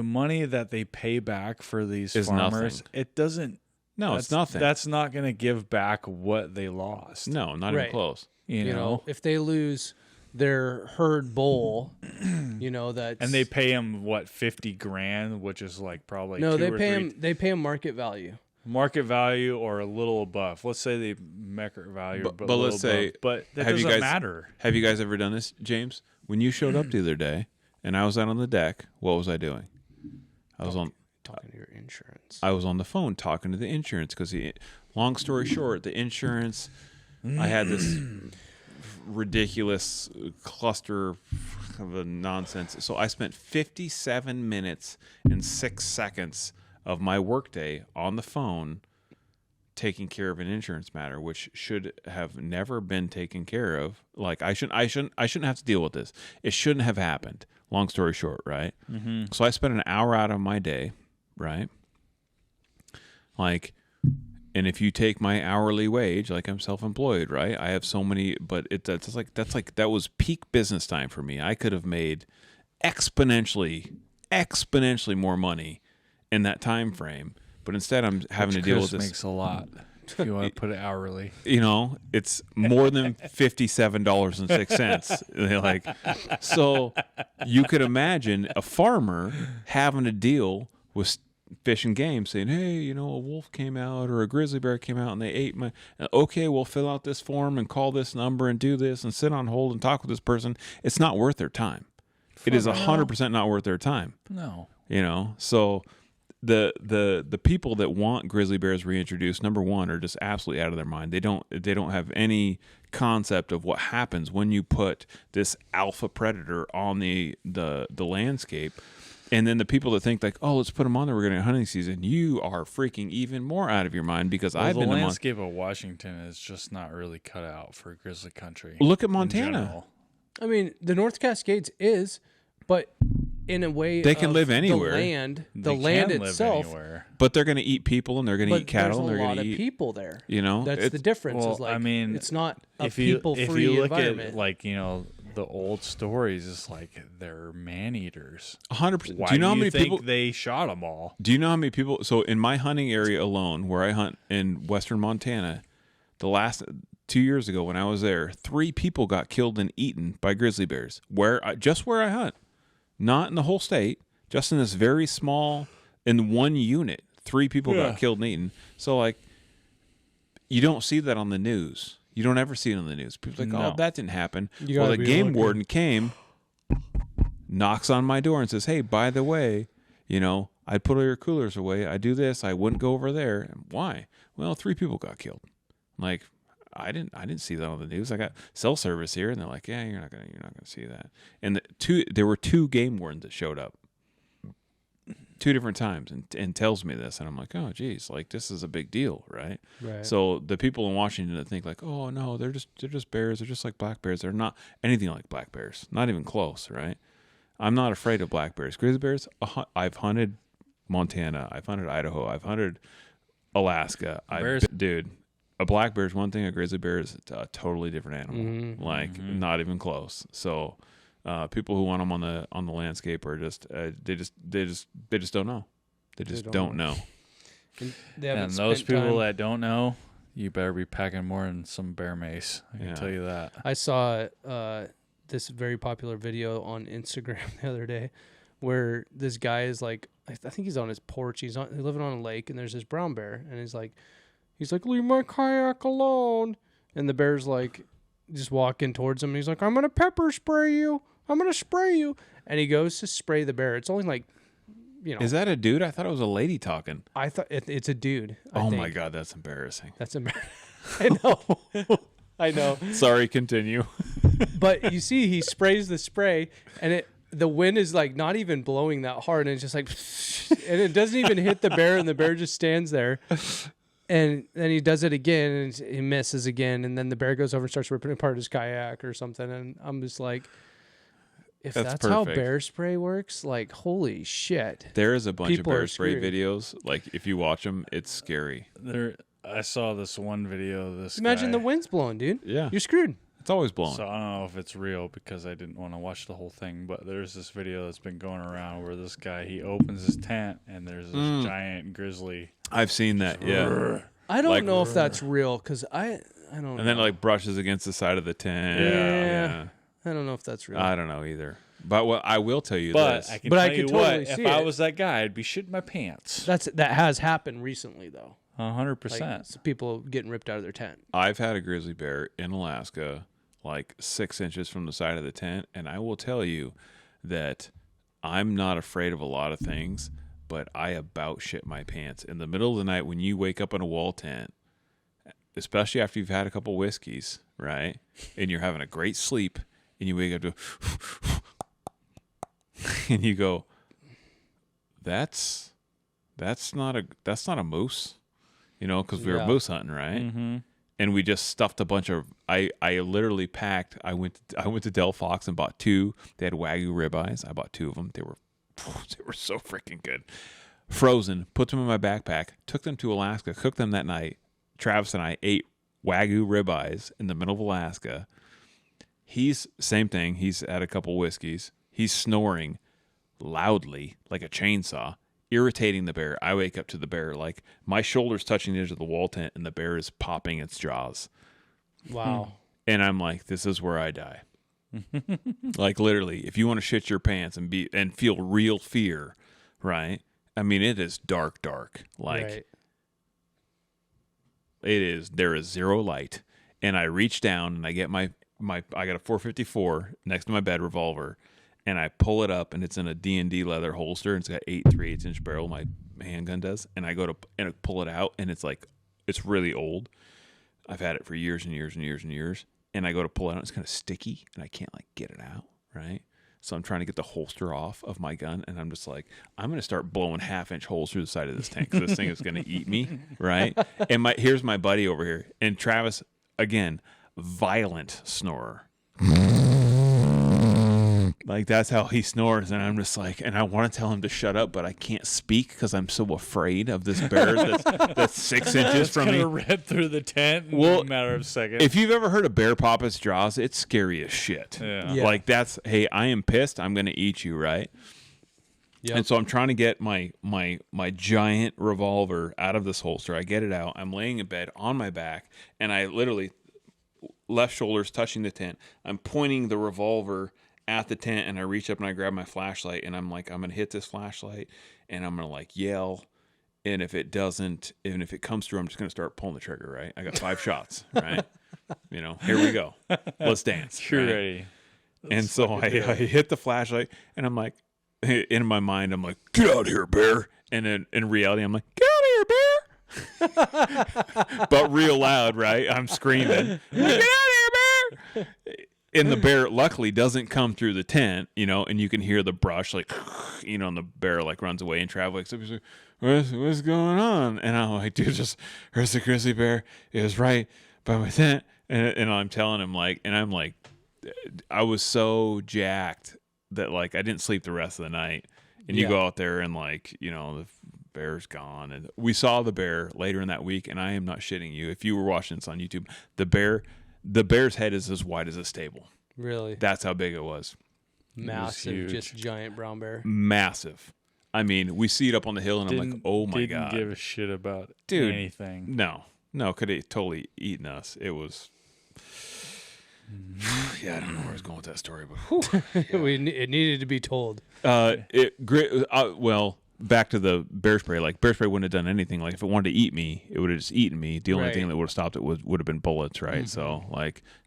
money that they pay back for these
Is
farmers,
nothing.
it doesn't.
No, it's nothing.
That's not going to give back what they lost.
no, not
Right.
even close.
you
You
know.
know, if they lose their herd bull, that's
And they pay him what, $50,000, which is like probably
no,
two
they
or
pay
three
him. They pay him market value.
market value or a little above. Let's say the market value,
But
a little
let's say,
above. But that
have you
doesn't
guys-
matter.
Have you guys ever done this, James? When you showed up the other day and I was out on the deck, what was I doing? I was
Talking to your insurance.
I was on the phone talking to the insurance because, long story short, the insurance, I had this ridiculous cluster of a nonsense. So I spent 57 minutes and 6 seconds of my workday on the phone taking care of an insurance matter, which should have never been taken care of. Like I shouldn't have to deal with this. It shouldn't have happened. Long story short, right? Mm-hmm. So I spent an hour out of my day, right? Like, and if you take my hourly wage, like I'm self-employed, right? I have so many, but that was peak business time for me. I could have made exponentially more money in that time frame, but instead I'm having to deal with this.
Makes a lot. If you want to put it hourly,
It's more than $57.06. Like, so you could imagine a farmer having to deal with Fish and Game saying, hey, a wolf came out or a grizzly bear came out and they ate my, okay, we'll fill out this form and call this number and do this and sit on hold and talk with this person. It's not worth their time. It is 100% not worth their time.
no.
So the people that want grizzly bears reintroduced, number one, are just absolutely out of their mind. They don't have any concept of what happens when you put this alpha predator on the landscape. And then the people that think like, oh, let's put them on there, we're going to hunting season. You are freaking even more out of your mind because I've been
the landscape of Washington is just not really cut out for grizzly country.
Look at Montana.
I mean, the North Cascades is, but in a way,
they can live anywhere.
The land itself,
but they're going to eat people and they're going to eat cattle.
There's
and they're
a lot
going to
of
eat
people there.
That's
the difference.
Well,
is like,
I mean,
it's not a
if you
people-free
look
environment.
at like the old stories, it's like they're man eaters.
100%.
Why
do you know how many
think
people
they shot them all?
Do you know how many people? So in my hunting area alone, where I hunt in western Montana, the last 2 years ago when I was there, 3 people got killed and eaten by grizzly bears. Where I hunt, not in the whole state, just in this very small, in one unit, 3 people got killed and eaten. So like, you don't see that on the news. You don't ever see it on the news. People are like, oh, that didn't happen. Well, the game warden came, knocks on my door and says, hey, by the way, I'd put all your coolers away. I do this. I wouldn't go over there. Why? Well, 3 people got killed. Like, I didn't see that on the news. I got cell service here, and they're like, yeah, you're not gonna see that. And there were 2 game wardens that showed up 2 different times and tells me this, and I'm like, oh geez, like this is a big deal, right? So the people in Washington that think like, oh no, they're just bears, they're just like black bears. They're not anything like black bears, not even close, right? I'm not afraid of black bears. Grizzly bears, I've hunted Montana, I've hunted Idaho, I've hunted Alaska. Dude, a black bear is one thing, a grizzly bear is a totally different animal. Not even close. So people who want them on the landscape are just they just don't know. They just don't know.
And those people that don't know, you better be packing more than some bear mace. I can tell you that.
I saw this very popular video on Instagram the other day where this guy is like, I think he's on his porch. He's living on a lake, and there's this brown bear, and he's like, leave my kayak alone. And the bear's like, just walking towards him. And he's like, I'm gonna pepper spray you. I'm gonna spray you. And he goes to spray the bear. It's only like,
Is that a dude? I thought it was a lady talking.
I thought it's a dude.
Oh my God, that's embarrassing.
That's embarrassing. I know. I know.
Sorry, continue.
But you see, he sprays the spray, and the wind is like not even blowing that hard, and it's just like, and it doesn't even hit the bear, and the bear just stands there. And then he does it again, and he misses again, and then the bear goes over and starts ripping apart his kayak or something. And I'm just like, if that's how bear spray works, like, holy shit.
There is a bunch of bear spray videos. Like, if you watch them, it's scary.
I saw this one video of this
Imagine
guy.
the wind's blowing, dude.
Yeah.
You're screwed.
It's always blowing.
So I don't know if it's real because I didn't want to watch the whole thing, but there's this video that's been going around where this guy, he opens his tent and there's this giant grizzly.
I've seen that, yeah.
I don't know if that's real because I don't know.
And then like brushes against the side of the tent.
Yeah. I don't know if that's real.
I don't know either. But what I will tell you
But
this.
I can
But I
tell
could
you
totally
what,
see
if I
it.
was that guy, I'd be shitting my pants.
That has happened recently, though.
100%.
Like, people getting ripped out of their tent.
I've had a grizzly bear in Alaska, like 6 inches from the side of the tent, and I will tell you that I'm not afraid of a lot of things, but I about shit my pants. In the middle of the night when you wake up in a wall tent, especially after you've had a couple whiskeys, right? And you're having a great sleep, and you wake up to and you go, that's not a moose, because we were
Yeah.
moose hunting, right?
Mm-hmm.
And we just stuffed a bunch of. I literally packed. I went to Del Fox and bought 2. They had Wagyu ribeyes. I bought 2 of them. They were so freaking good. Frozen. Put them in my backpack. Took them to Alaska. Cooked them that night. Travis and I ate Wagyu ribeyes in the middle of Alaska. He's same thing. He's had a couple whiskeys. He's snoring loudly like a chainsaw, irritating the bear. I wake up to the bear, like my shoulders touching the edge of the wall tent, and the bear is popping its jaws.
Wow.
And I'm like, this is where I die. Like literally, if you want to shit your pants and feel real fear, right? I mean, it is dark. Like
Right.
it is. There is zero light, and I reach down and I get my I got a 454 next to my bed revolver, and I pull it up, and it's in a D&D leather holster, and it's got 8 3/8-inch barrel. My handgun does, and I go to pull it out, and it's really old. I've had it for years and years and years and years, and I go to pull it out, it's kind of sticky, and I can't get it out, right? So I'm trying to get the holster off of my gun, and I'm just like, I'm going to start blowing 1/2-inch holes through the side of this tank because this thing is going to eat me, right? And here's my buddy over here, and Travis, again, violent snorer. Like, that's how he snores, and I'm just like, and I want to tell him to shut up, but I can't speak because I'm so afraid of this bear that's 6 inches from me.
It's going to rip through the tent in
Well,
a matter of seconds.
If you've ever heard a bear pop its jaws, it's scary as shit.
Yeah.
Yeah.
Like, that's, hey, I am pissed, I'm going to eat you, right?
Yep.
And so I'm trying to get my giant revolver out of this holster. I get it out. I'm laying in bed on my back, and I literally, left shoulder's touching the tent. I'm pointing the revolver at the tent, and I reach up and I grab my flashlight, and I'm like, I'm going to hit this flashlight, and I'm going to yell. And if it comes through, I'm just going to start pulling the trigger, right? I got 5 shots, right? Here we go. Let's dance.
You're
right?
ready.
And so I hit the flashlight, and I'm like, in my mind, I'm like, get out of here, bear. And then in reality, I'm like, get out of here, bear. But real loud, right? I'm screaming, get out of here, bear. And the bear luckily doesn't come through the tent, and you can hear the brush, and the bear runs away, and Travis wakes up, he's like, what's going on? And I'm like, dude, there's the grizzly bear. It was right by my tent. And I'm telling him and I'm like, I was so jacked that I didn't sleep the rest of the night. And you
Yeah.
go out there and the bear's gone. And we saw the bear later in that week, and I am not shitting you. If you were watching this on YouTube, the bear's head is as wide as a stable.
Really?
That's how big it was.
Massive,
huge.
just giant brown bear.
Massive. I mean, we see it up on the hill, and I'm like, oh my
didn't
God.
give a shit about
Dude.
anything.
No, could have totally eaten us. It was. Yeah, I don't know where I was going with that story, but
It needed to be told.
well, back to the bear spray. Bear spray wouldn't have done anything. If it wanted to eat me, it would have just eaten me. The only
Right.
thing that would have stopped it would have been bullets, right? So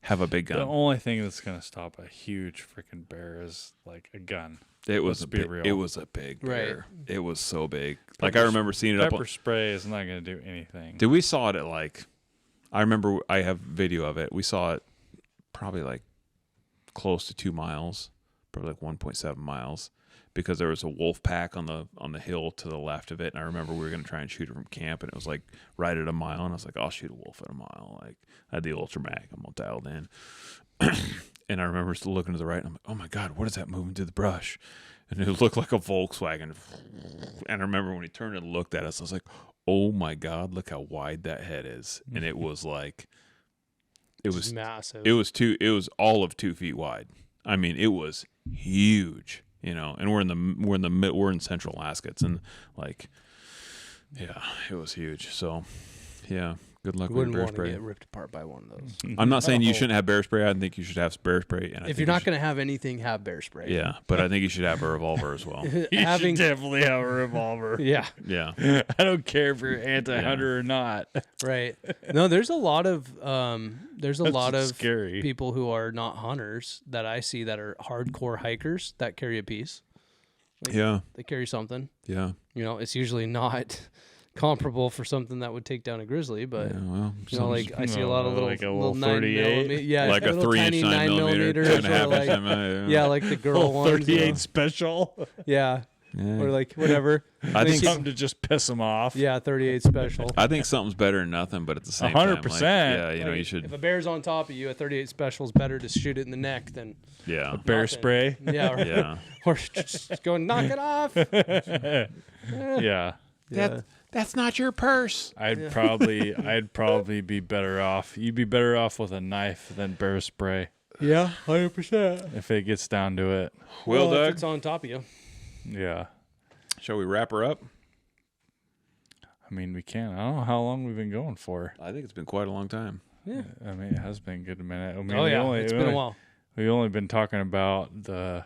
have a big
The
gun.
only thing that's going to stop a huge freaking bear is a gun.
It was
let's
a
be
big,
real.
It was a big bear.
Right.
It was so big. I remember seeing it up.
Pepper spray is not going to do anything.
Dude, we saw it at I remember I have video of it. We saw it probably close to 2 miles, probably 1.7 miles, because there was a wolf pack on the hill to the left of it. And I remember we were going to try and shoot it from camp, and it was right at a mile. And I was like, I'll shoot a wolf at a mile. I had the Ultra Mag. I'm all dialed in. And I remember still looking to the right, and I'm like, oh my God, what is that moving through the brush? And it looked like a Volkswagen. And I remember when he turned and looked at us, I was like, oh my God, look how wide that head is. And it was it was
massive.
It was all of 2 feet wide. I mean, it was huge, and we're in central Alaska. It's in yeah, it was huge. So yeah, Good luck
You
with
wouldn't
bear
want to
spray.
get ripped apart by one of those.
I'm not saying you
Oh.
shouldn't have bear spray. I think you should have bear spray. And I
If
think
you're
you
not
should-
going to have anything, have bear spray.
yeah, but I think you should have a revolver as well.
Having
definitely have a revolver.
yeah,
Yeah.
I don't care if you're anti-hunter or not.
right. No, there's a lot of
That's scary.
people who are not hunters that I see that are hardcore hikers that carry a piece.
Yeah.
They carry something.
Yeah.
You know, it's usually not comparable for something that would take down a grizzly, but
Yeah, well,
you know, like I see a lot of little
like a
little
little
9
38?
millimeter, yeah,
like a
little
3-inch
tiny
9 millimeter, 2.5
or like,
inch MI,
yeah, like the girl ones,
38 special.
yeah,
Yeah.
or like whatever.
I think
Something to just piss them off.
Yeah, 38 special.
I think something's better than nothing, but at the same time,
100%.
yeah, you know,
Like,
you should.
If a bear's on top of you, a 38 special is better to shoot it in the neck than
Yeah.
Bear
nothing.
spray.
Yeah, or,
Yeah.
or just go knock it off.
Yeah.
Yeah.
That's not your purse.
I'd probably be better off. You'd be better off with a knife than bear spray
Yeah, 100%.
if it gets down to it.
Well,
if
Doug,
it's on top of you.
Yeah.
shall we wrap her up?
I mean, we can. I don't know how long we've been going for.
I think it's been quite a long time.
Yeah.
I mean, it has been a good minute. I mean,
Oh
we
yeah,
only-
it's
we
been a
only-
while.
We've only been talking about the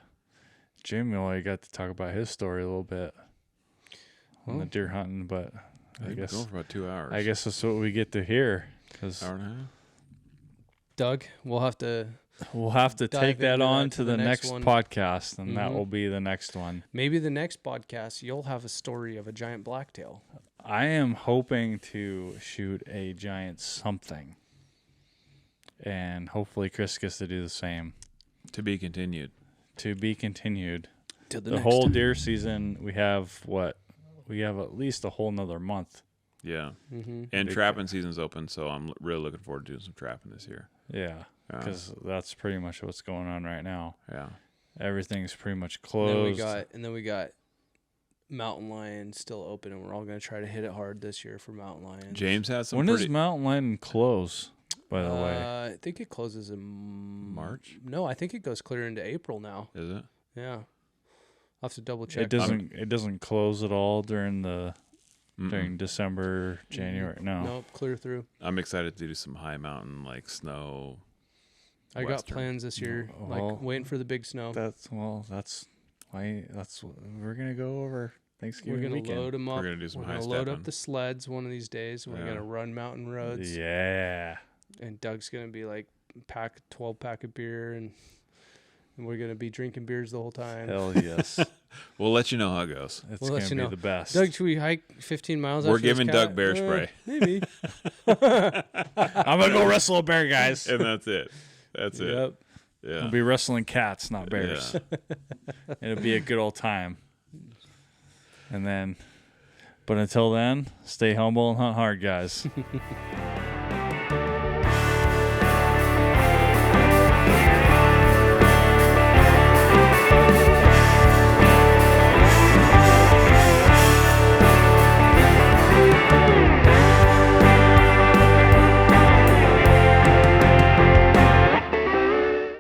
Jim. Only got to talk about his story a little bit on the deer hunting, but I
We've been
guess
going for about 2 hours.
I guess that's what we get to hear. Because
Hour and a half.
Doug, we'll have to
we'll have to
Dive
take that
into
on
that
to the next
one.
podcast, and that
Mhm.
will be the next one.
maybe the next podcast you'll have a story of a giant blacktail.
I am hoping to shoot a giant something, and hopefully Chris gets to do the same.
To be continued.
To be continued.
Till
The whole deer season, we have at least a whole nother month.
Yeah.
Mm-hmm.
And
Big
trapping season's open, so I'm really looking forward to doing some trapping this year.
Yeah, because that's pretty much what's going on right now.
Yeah.
Everything's pretty much
Then
closed.
we got mountain lion still open, and we're all going to try to hit it hard this year for mountain lion.
James has some
When
pretty...
does Mountain Lion close, by the way?
I think it closes in
March?
No, I think it goes clear into April now.
Is it?
Yeah, I'll have to double check.
It doesn't close at all during
Mm-mm.
during December, January. No.
Nope, clear through.
I'm excited to do some high mountain, like snow.
I got
Western.
plans this year,
Oh.
like waiting for the big snow.
That's why we're gonna go over
We're
Thanksgiving
gonna
weekend.
load them up.
We're gonna do some
We're
high
gonna load
stepping.
up the sleds one of these days. We're
Yeah.
gonna run mountain roads,
Yeah.
and Doug's gonna be like 12 pack of beer, and we're gonna be drinking beers the whole time.
Hell yes.
We'll let you know how it goes.
It's
We'll let
gonna
you
be
know.
the best.
Doug, should we hike 15 miles?
We're
after this
giving
cat?
Doug bear spray.
Maybe.
I'm gonna go wrestle a bear, guys.
And that's it. That's it.
Yep.
Yeah.
We'll be wrestling cats, not bears.
Yeah.
It'll be a good old time. But until then, stay humble and hunt hard, guys.